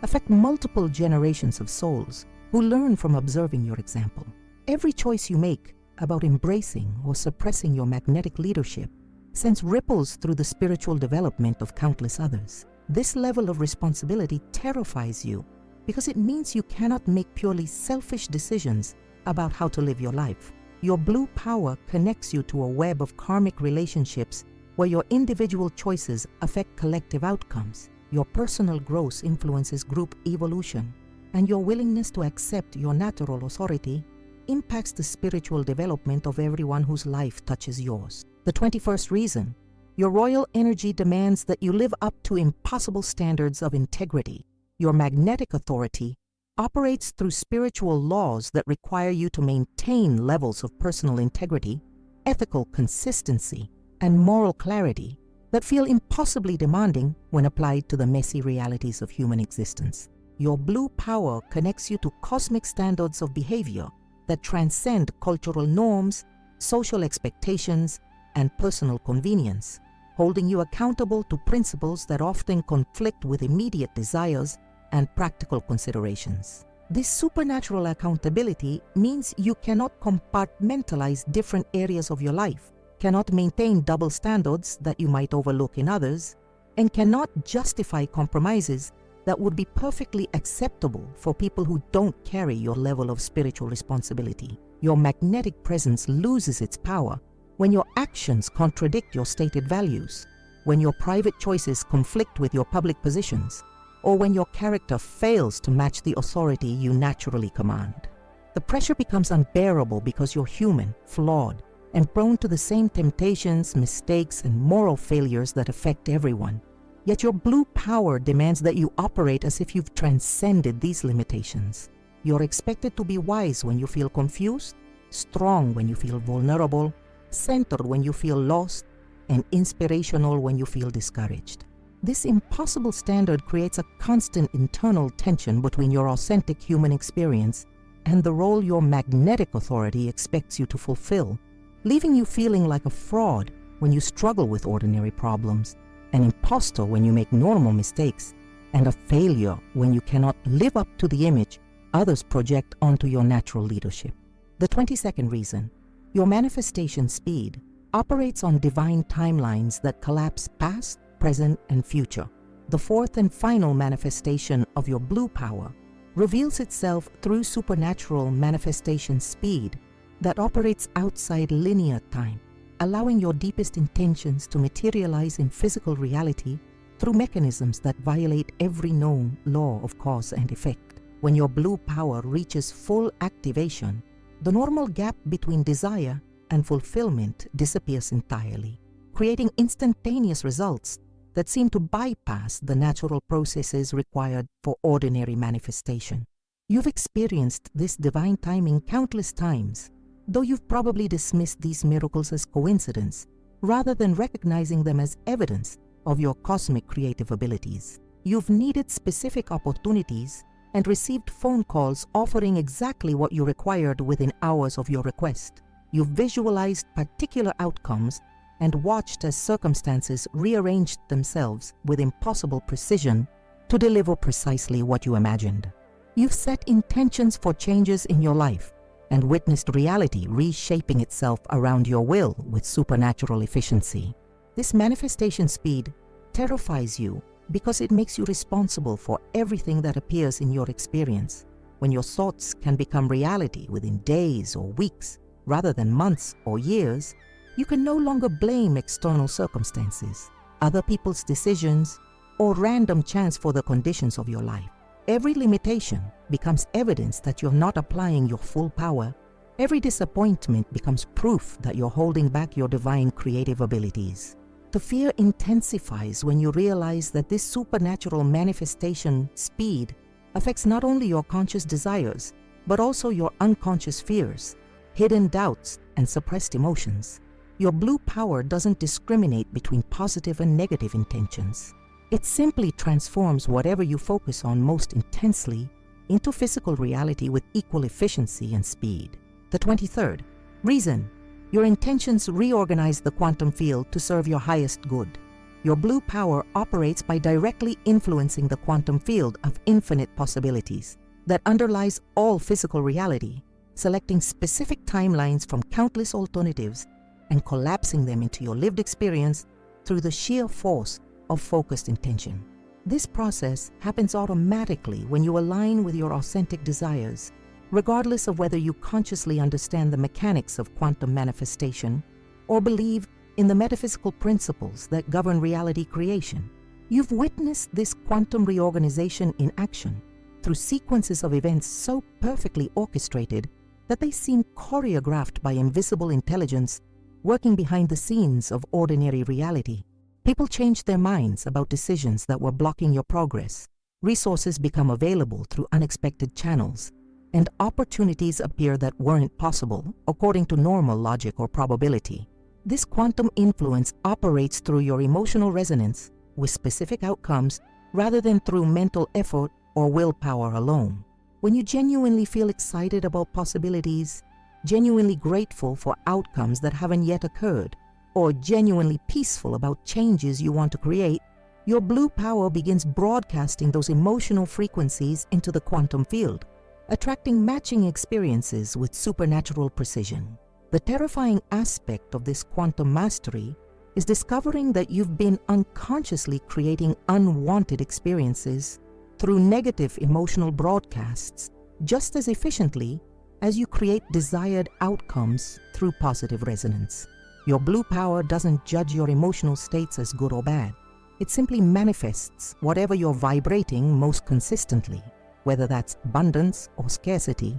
affect multiple generations of souls who learn from observing your example. Every choice you make about embracing or suppressing your magnetic leadership sends ripples through the spiritual development of countless others. This level of responsibility terrifies you because it means you cannot make purely selfish decisions about how to live your life. Your blue power connects you to a web of karmic relationships where your individual choices affect collective outcomes. Your personal growth influences group evolution, and your willingness to accept your natural authority impacts the spiritual development of everyone whose life touches yours. The 21st reason, your royal energy demands that you live up to impossible standards of integrity. Your magnetic authority operates through spiritual laws that require you to maintain levels of personal integrity, ethical consistency, and moral clarity that feel impossibly demanding when applied to the messy realities of human existence. Your blue power connects you to cosmic standards of behavior that transcend cultural norms, social expectations, and personal convenience, holding you accountable to principles that often conflict with immediate desires and practical considerations. This supernatural accountability means you cannot compartmentalize different areas of your life, cannot maintain double standards that you might overlook in others, and cannot justify compromises that would be perfectly acceptable for people who don't carry your level of spiritual responsibility. Your magnetic presence loses its power when your actions contradict your stated values, when your private choices conflict with your public positions, or when your character fails to match the authority you naturally command. The pressure becomes unbearable because you're human, flawed, and prone to the same temptations, mistakes, and moral failures that affect everyone. Yet your blue power demands that you operate as if you've transcended these limitations. You're expected to be wise when you feel confused, strong when you feel vulnerable, centered when you feel lost, and inspirational when you feel discouraged. This impossible standard creates a constant internal tension between your authentic human experience and the role your magnetic authority expects you to fulfill, leaving you feeling like a fraud when you struggle with ordinary problems, an imposter when you make normal mistakes, and a failure when you cannot live up to the image others project onto your natural leadership. The 22nd reason, your manifestation speed operates on divine timelines that collapse past, present, and future. The fourth and final manifestation of your blue power reveals itself through supernatural manifestation speed that operates outside linear time, allowing your deepest intentions to materialize in physical reality through mechanisms that violate every known law of cause and effect. When your blue power reaches full activation, the normal gap between desire and fulfillment disappears entirely, creating instantaneous results that seem to bypass the natural processes required for ordinary manifestation. You've experienced this divine timing countless times, though you've probably dismissed these miracles as coincidence rather than recognizing them as evidence of your cosmic creative abilities. You've needed specific opportunities and received phone calls offering exactly what you required within hours of your request. You've visualized particular outcomes and watched as circumstances rearranged themselves with impossible precision to deliver precisely what you imagined. You've set intentions for changes in your life and witnessed reality reshaping itself around your will with supernatural efficiency. This manifestation speed terrifies you because it makes you responsible for everything that appears in your experience. When your thoughts can become reality within days or weeks rather than months or years, you can no longer blame external circumstances, other people's decisions, or random chance for the conditions of your life. Every limitation becomes evidence that you're not applying your full power. Every disappointment becomes proof that you're holding back your divine creative abilities. The fear intensifies when you realize that this supernatural manifestation speed affects not only your conscious desires, but also your unconscious fears, hidden doubts, and suppressed emotions. Your blue power doesn't discriminate between positive and negative intentions. It simply transforms whatever you focus on most intensely into physical reality with equal efficiency and speed. The 23rd, reason. Your intentions reorganize the quantum field to serve your highest good. Your blue power operates by directly influencing the quantum field of infinite possibilities that underlies all physical reality, selecting specific timelines from countless alternatives and collapsing them into your lived experience through the sheer force of focused intention. This process happens automatically when you align with your authentic desires, regardless of whether you consciously understand the mechanics of quantum manifestation or believe in the metaphysical principles that govern reality creation. You've witnessed this quantum reorganization in action through sequences of events so perfectly orchestrated that they seem choreographed by invisible intelligence working behind the scenes of ordinary reality. People change their minds about decisions that were blocking your progress. Resources become available through unexpected channels, and opportunities appear that weren't possible according to normal logic or probability. This quantum influence operates through your emotional resonance with specific outcomes rather than through mental effort or willpower alone. When you genuinely feel excited about possibilities, genuinely grateful for outcomes that haven't yet occurred, or genuinely peaceful about changes you want to create, your blue power begins broadcasting those emotional frequencies into the quantum field, attracting matching experiences with supernatural precision. The terrifying aspect of this quantum mastery is discovering that you've been unconsciously creating unwanted experiences through negative emotional broadcasts just as efficiently as you create desired outcomes through positive resonance. Your blue power doesn't judge your emotional states as good or bad. It simply manifests whatever you're vibrating most consistently, whether that's abundance or scarcity,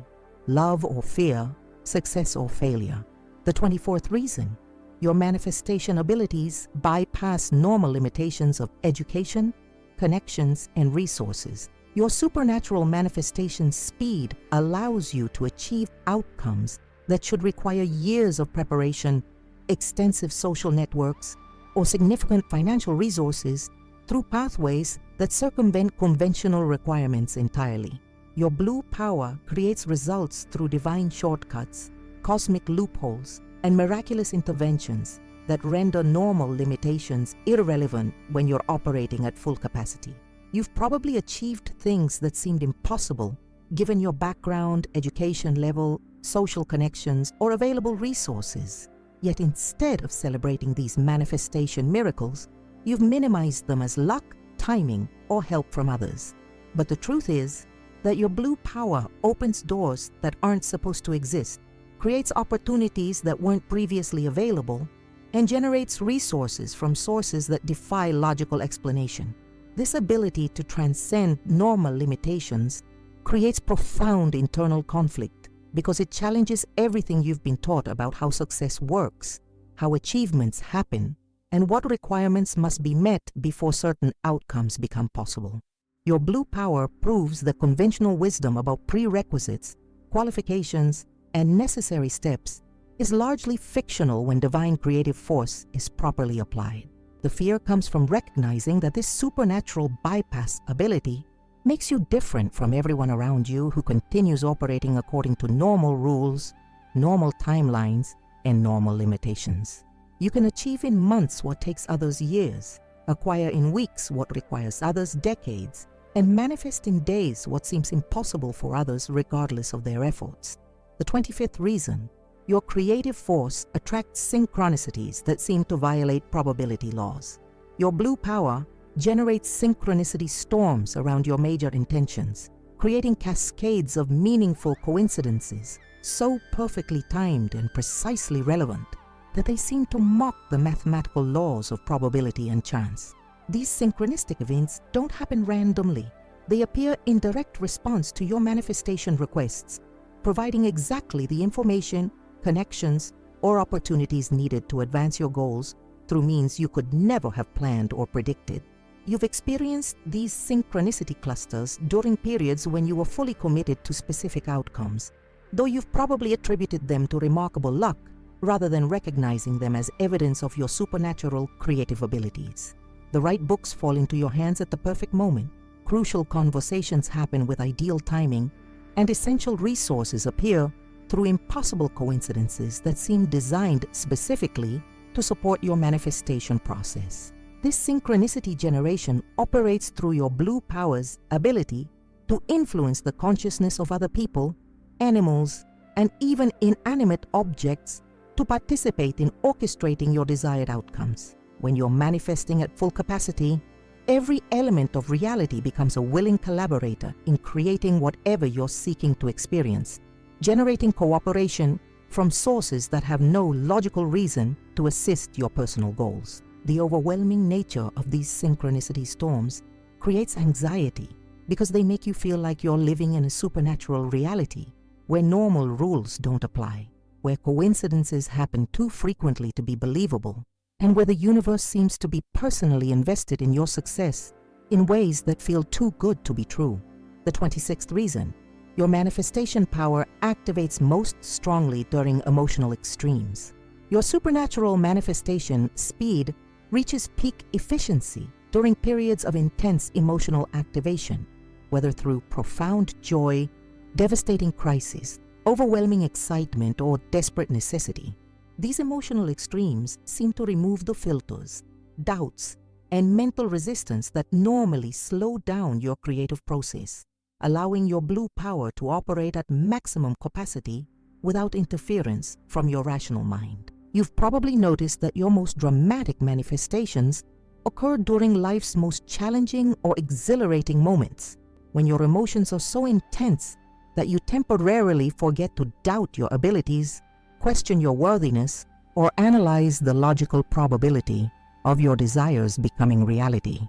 love or fear, success or failure. The 24th reason: your manifestation abilities bypass normal limitations of education, connections, and resources. Your supernatural manifestation speed allows you to achieve outcomes that should require years of preparation, extensive social networks, or significant financial resources through pathways that circumvent conventional requirements entirely. Your blue power creates results through divine shortcuts, cosmic loopholes, and miraculous interventions that render normal limitations irrelevant when you're operating at full capacity. You've probably achieved things that seemed impossible given your background, education level, social connections, or available resources. Yet instead of celebrating these manifestation miracles, you've minimized them as luck, timing, or help from others. But the truth is that your blue power opens doors that aren't supposed to exist, creates opportunities that weren't previously available, and generates resources from sources that defy logical explanation. This ability to transcend normal limitations creates profound internal conflict because it challenges everything you've been taught about how success works, how achievements happen, and what requirements must be met before certain outcomes become possible. Your blue power proves that conventional wisdom about prerequisites, qualifications, and necessary steps is largely fictional when divine creative force is properly applied. The fear comes from recognizing that this supernatural bypass ability makes you different from everyone around you who continues operating according to normal rules, normal timelines, and normal limitations. You can achieve in months what takes others years, acquire in weeks what requires others decades, and manifest in days what seems impossible for others regardless of their efforts. The 25th reason: your creative force attracts synchronicities that seem to violate probability laws. Your blue power generates synchronicity storms around your major intentions, creating cascades of meaningful coincidences so perfectly timed and precisely relevant that they seem to mock the mathematical laws of probability and chance. These synchronistic events don't happen randomly. They appear in direct response to your manifestation requests, providing exactly the information, connections, or opportunities needed to advance your goals through means you could never have planned or predicted. You've experienced these synchronicity clusters during periods when you were fully committed to specific outcomes, though you've probably attributed them to remarkable luck rather than recognizing them as evidence of your supernatural creative abilities. The right books fall into your hands at the perfect moment, crucial conversations happen with ideal timing, and essential resources appear through impossible coincidences that seem designed specifically to support your manifestation process. This synchronicity generation operates through your blue power's ability to influence the consciousness of other people, animals, and even inanimate objects to participate in orchestrating your desired outcomes. When you're manifesting at full capacity, every element of reality becomes a willing collaborator in creating whatever you're seeking to experience, generating cooperation from sources that have no logical reason to assist your personal goals. The overwhelming nature of these synchronicity storms creates anxiety because they make you feel like you're living in a supernatural reality where normal rules don't apply, where coincidences happen too frequently to be believable, and where the universe seems to be personally invested in your success in ways that feel too good to be true. The 26th reason. Your manifestation power activates most strongly during emotional extremes. Your supernatural manifestation speed reaches peak efficiency during periods of intense emotional activation, whether through profound joy, devastating crisis, overwhelming excitement, or desperate necessity. These emotional extremes seem to remove the filters, doubts, and mental resistance that normally slow down your creative process, allowing your blue power to operate at maximum capacity without interference from your rational mind. You've probably noticed that your most dramatic manifestations occur during life's most challenging or exhilarating moments, when your emotions are so intense that you temporarily forget to doubt your abilities, question your worthiness, or analyze the logical probability of your desires becoming reality.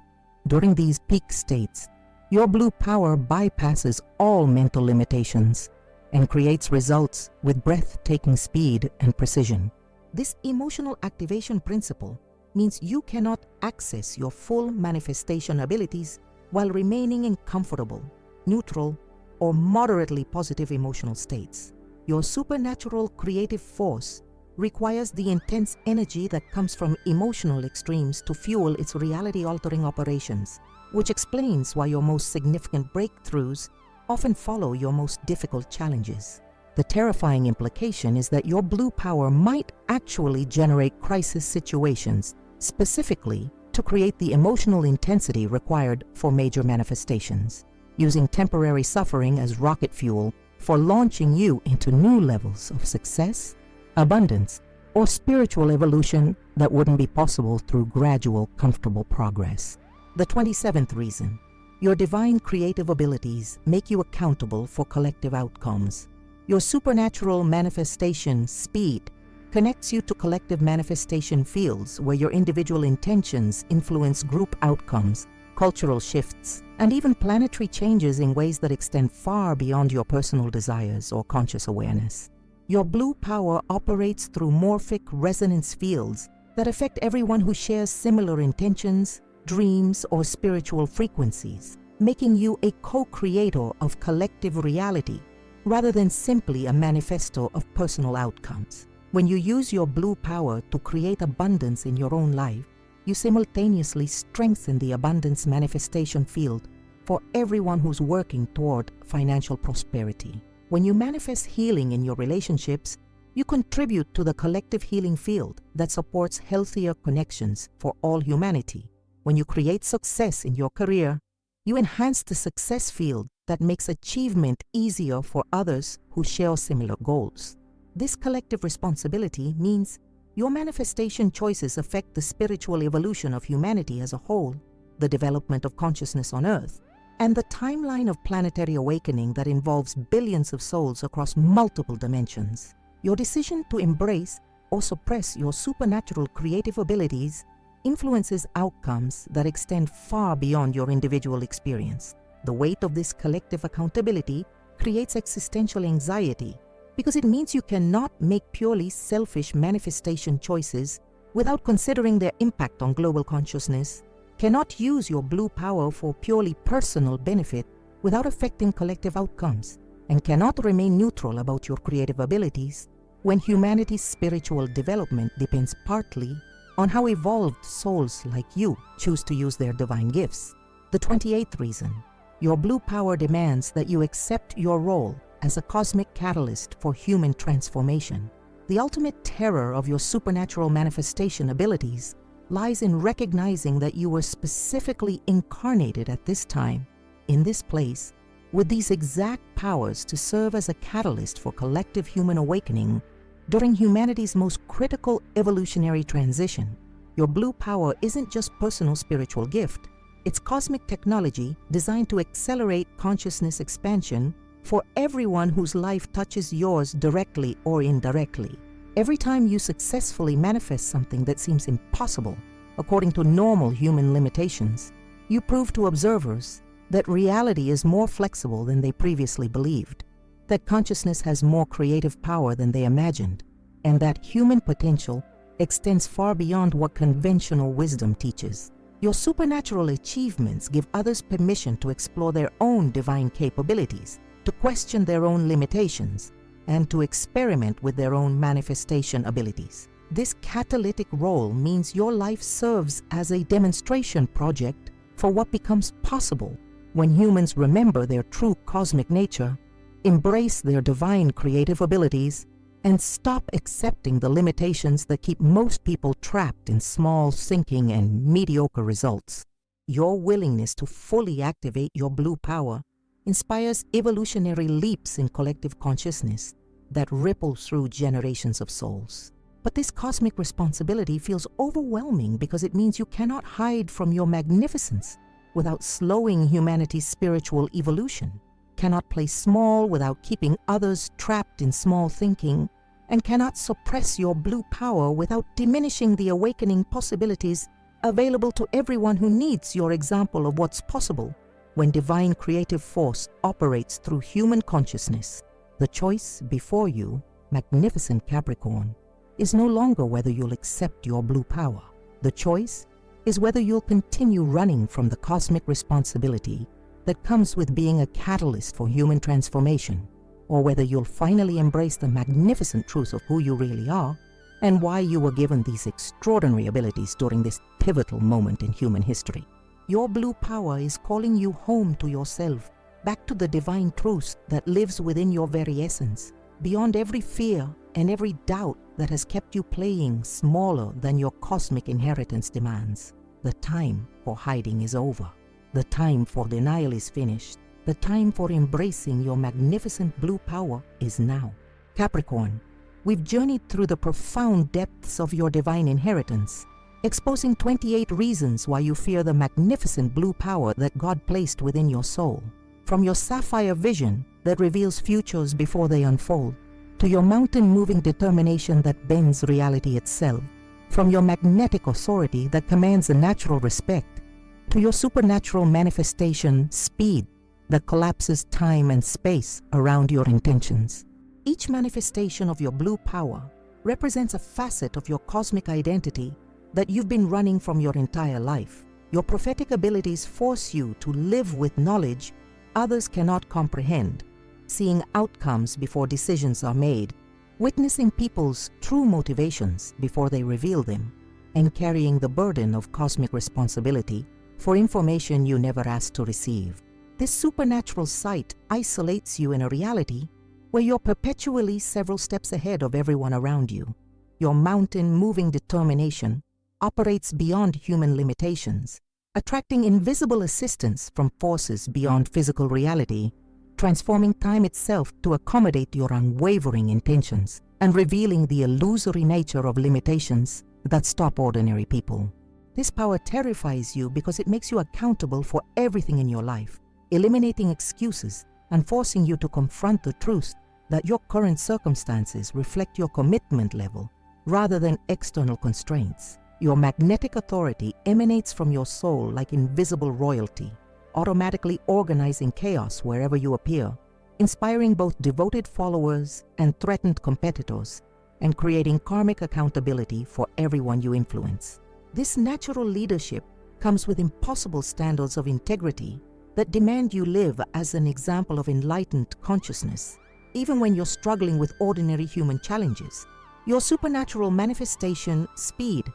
During these peak states, your blue power bypasses all mental limitations and creates results with breathtaking speed and precision. This emotional activation principle means you cannot access your full manifestation abilities while remaining in comfortable, neutral, or moderately positive emotional states. Your supernatural creative force requires the intense energy that comes from emotional extremes to fuel its reality-altering operations, which explains why your most significant breakthroughs often follow your most difficult challenges. The terrifying implication is that your blue power might actually generate crisis situations, specifically to create the emotional intensity required for major manifestations, using temporary suffering as rocket fuel for launching you into new levels of success, abundance, or spiritual evolution that wouldn't be possible through gradual, comfortable progress. The 27th reason. Your divine creative abilities make you accountable for collective outcomes. Your supernatural manifestation speed connects you to collective manifestation fields where your individual intentions influence group outcomes, cultural shifts, and even planetary changes in ways that extend far beyond your personal desires or conscious awareness. Your blue power operates through morphic resonance fields that affect everyone who shares similar intentions, dreams, or spiritual frequencies, making you a co-creator of collective reality rather than simply a manifesto of personal outcomes. When you use your blue power to create abundance in your own life, you simultaneously strengthen the abundance manifestation field for everyone who's working toward financial prosperity. When you manifest healing in your relationships, you contribute to the collective healing field that supports healthier connections for all humanity. When you create success in your career, you enhance the success field that makes achievement easier for others who share similar goals. This collective responsibility means your manifestation choices affect the spiritual evolution of humanity as a whole, the development of consciousness on Earth, and the timeline of planetary awakening that involves billions of souls across multiple dimensions. Your decision to embrace or suppress your supernatural creative abilities influences outcomes that extend far beyond your individual experience. The weight of this collective accountability creates existential anxiety because it means you cannot make purely selfish manifestation choices without considering their impact on global consciousness, cannot use your blue power for purely personal benefit without affecting collective outcomes, and cannot remain neutral about your creative abilities when humanity's spiritual development depends partly on how evolved souls like you choose to use their divine gifts. The 28th reason. Your blue power demands that you accept your role as a cosmic catalyst for human transformation. The ultimate terror of your supernatural manifestation abilities lies in recognizing that you were specifically incarnated at this time, in this place, with these exact powers to serve as a catalyst for collective human awakening during humanity's most critical evolutionary transition. Your blue power isn't just personal spiritual gift. It's cosmic technology designed to accelerate consciousness expansion for everyone whose life touches yours directly or indirectly. Every time you successfully manifest something that seems impossible according to normal human limitations, you prove to observers that reality is more flexible than they previously believed, that consciousness has more creative power than they imagined, and that human potential extends far beyond what conventional wisdom teaches. Your supernatural achievements give others permission to explore their own divine capabilities, to question their own limitations, and to experiment with their own manifestation abilities. This catalytic role means your life serves as a demonstration project for what becomes possible when humans remember their true cosmic nature, embrace their divine creative abilities, and stop accepting the limitations that keep most people trapped in small, sinking, and mediocre results. Your willingness to fully activate your blue power inspires evolutionary leaps in collective consciousness that ripple through generations of souls. But this cosmic responsibility feels overwhelming because it means you cannot hide from your magnificence without slowing humanity's spiritual evolution, cannot play small without keeping others trapped in small thinking, and cannot suppress your blue power without diminishing the awakening possibilities available to everyone who needs your example of what's possible when divine creative force operates through human consciousness. The choice before you, magnificent Capricorn, is no longer whether you'll accept your blue power. The choice is whether you'll continue running from the cosmic responsibility that comes with being a catalyst for human transformation, or whether you'll finally embrace the magnificent truth of who you really are and why you were given these extraordinary abilities during this pivotal moment in human history. Your blue power is calling you home to yourself, back to the divine truth that lives within your very essence, beyond every fear and every doubt that has kept you playing smaller than your cosmic inheritance demands. The time for hiding is over. The time for denial is finished. The time for embracing your magnificent blue power is now. Capricorn, we've journeyed through the profound depths of your divine inheritance, exposing 28 reasons why you fear the magnificent blue power that God placed within your soul. From your sapphire vision that reveals futures before they unfold, to your mountain-moving determination that bends reality itself, from your magnetic authority that commands a natural respect, to your supernatural manifestation speed that collapses time and space around your intentions. Each manifestation of your blue power represents a facet of your cosmic identity that you've been running from your entire life. Your prophetic abilities force you to live with knowledge others cannot comprehend, seeing outcomes before decisions are made, witnessing people's true motivations before they reveal them, and carrying the burden of cosmic responsibility for information you never asked to receive. This supernatural sight isolates you in a reality where you're perpetually several steps ahead of everyone around you. Your mountain-moving determination operates beyond human limitations, attracting invisible assistance from forces beyond physical reality, transforming time itself to accommodate your unwavering intentions, and revealing the illusory nature of limitations that stop ordinary people. This power terrifies you because it makes you accountable for everything in your life, eliminating excuses and forcing you to confront the truth that your current circumstances reflect your commitment level rather than external constraints. Your magnetic authority emanates from your soul like invisible royalty, automatically organizing chaos wherever you appear, inspiring both devoted followers and threatened competitors, and creating karmic accountability for everyone you influence. This natural leadership comes with impossible standards of integrity that demand you live as an example of enlightened consciousness, even when you're struggling with ordinary human challenges. Your supernatural manifestation, speed,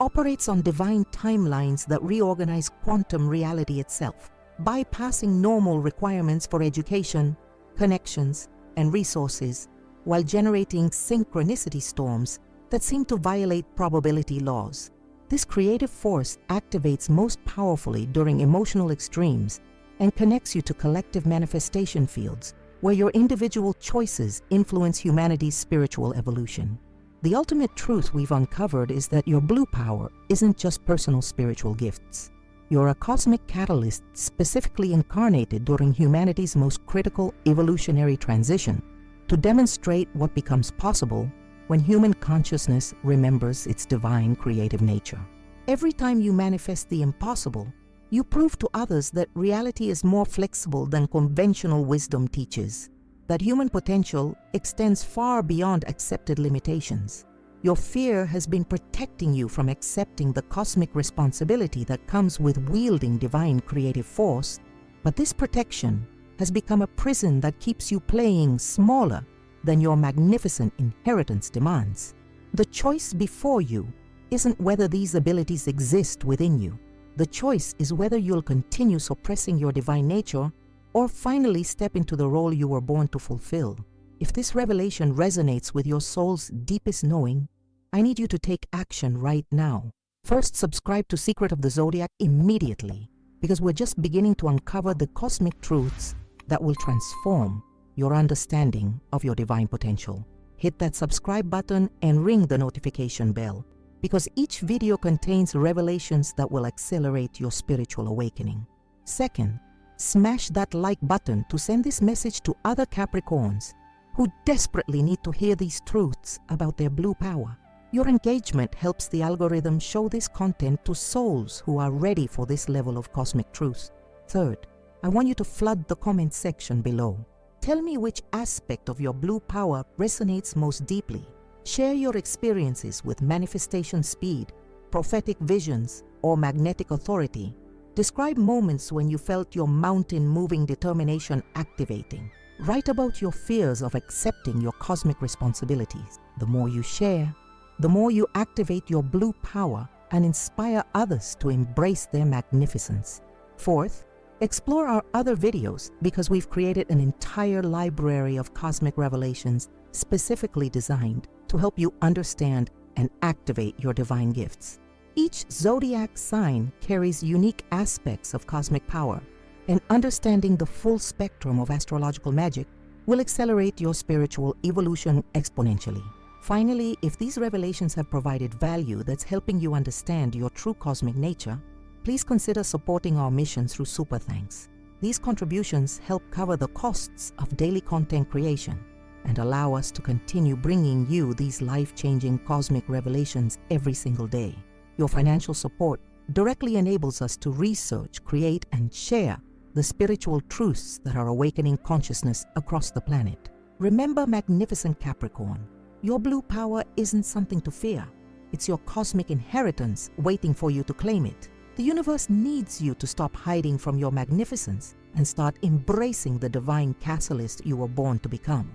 operates on divine timelines that reorganize quantum reality itself, bypassing normal requirements for education, connections, and resources, while generating synchronicity storms that seem to violate probability laws. This creative force activates most powerfully during emotional extremes and connects you to collective manifestation fields where your individual choices influence humanity's spiritual evolution. The ultimate truth we've uncovered is that your blue power isn't just personal spiritual gifts. You're a cosmic catalyst specifically incarnated during humanity's most critical evolutionary transition to demonstrate what becomes possible when human consciousness remembers its divine creative nature. Every time you manifest the impossible, You prove to others that reality is more flexible than conventional wisdom teaches, that human potential extends far beyond accepted limitations. Your fear has been protecting you from accepting the cosmic responsibility that comes with wielding divine creative force, but this protection has become a prison that keeps you playing smaller than your magnificent inheritance demands. The choice before you isn't whether these abilities exist within you. The choice is whether you'll continue suppressing your divine nature or finally step into the role you were born to fulfill. If this revelation resonates with your soul's deepest knowing, I need you to take action right now. First, subscribe to Secret of the Zodiac immediately, because we're just beginning to uncover the cosmic truths that will transform your understanding of your divine potential. Hit that subscribe button and ring the notification bell, because each video contains revelations that will accelerate your spiritual awakening. Second, smash that like button to send this message to other Capricorns who desperately need to hear these truths about their blue power. Your engagement helps the algorithm show this content to souls who are ready for this level of cosmic truth. Third, I want you to flood the comment section below. Tell me which aspect of your blue power resonates most deeply. Share your experiences with manifestation speed, prophetic visions, or magnetic authority. Describe moments when you felt your mountain-moving determination activating. Write about your fears of accepting your cosmic responsibilities. The more you share, the more you activate your blue power and inspire others to embrace their magnificence. Fourth, explore our other videos, because we've created an entire library of cosmic revelations specifically designed to help you understand and activate your divine gifts. Each zodiac sign carries unique aspects of cosmic power, and understanding the full spectrum of astrological magic will accelerate your spiritual evolution exponentially. Finally, if these revelations have provided value that's helping you understand your true cosmic nature, please consider supporting our mission through Super Thanks. These contributions help cover the costs of daily content creation and allow us to continue bringing you these life-changing cosmic revelations every single day. Your financial support directly enables us to research, create, and share the spiritual truths that are awakening consciousness across the planet. Remember, magnificent Capricorn, your blue power isn't something to fear. It's your cosmic inheritance waiting for you to claim it. The universe needs you to stop hiding from your magnificence and start embracing the divine catalyst you were born to become.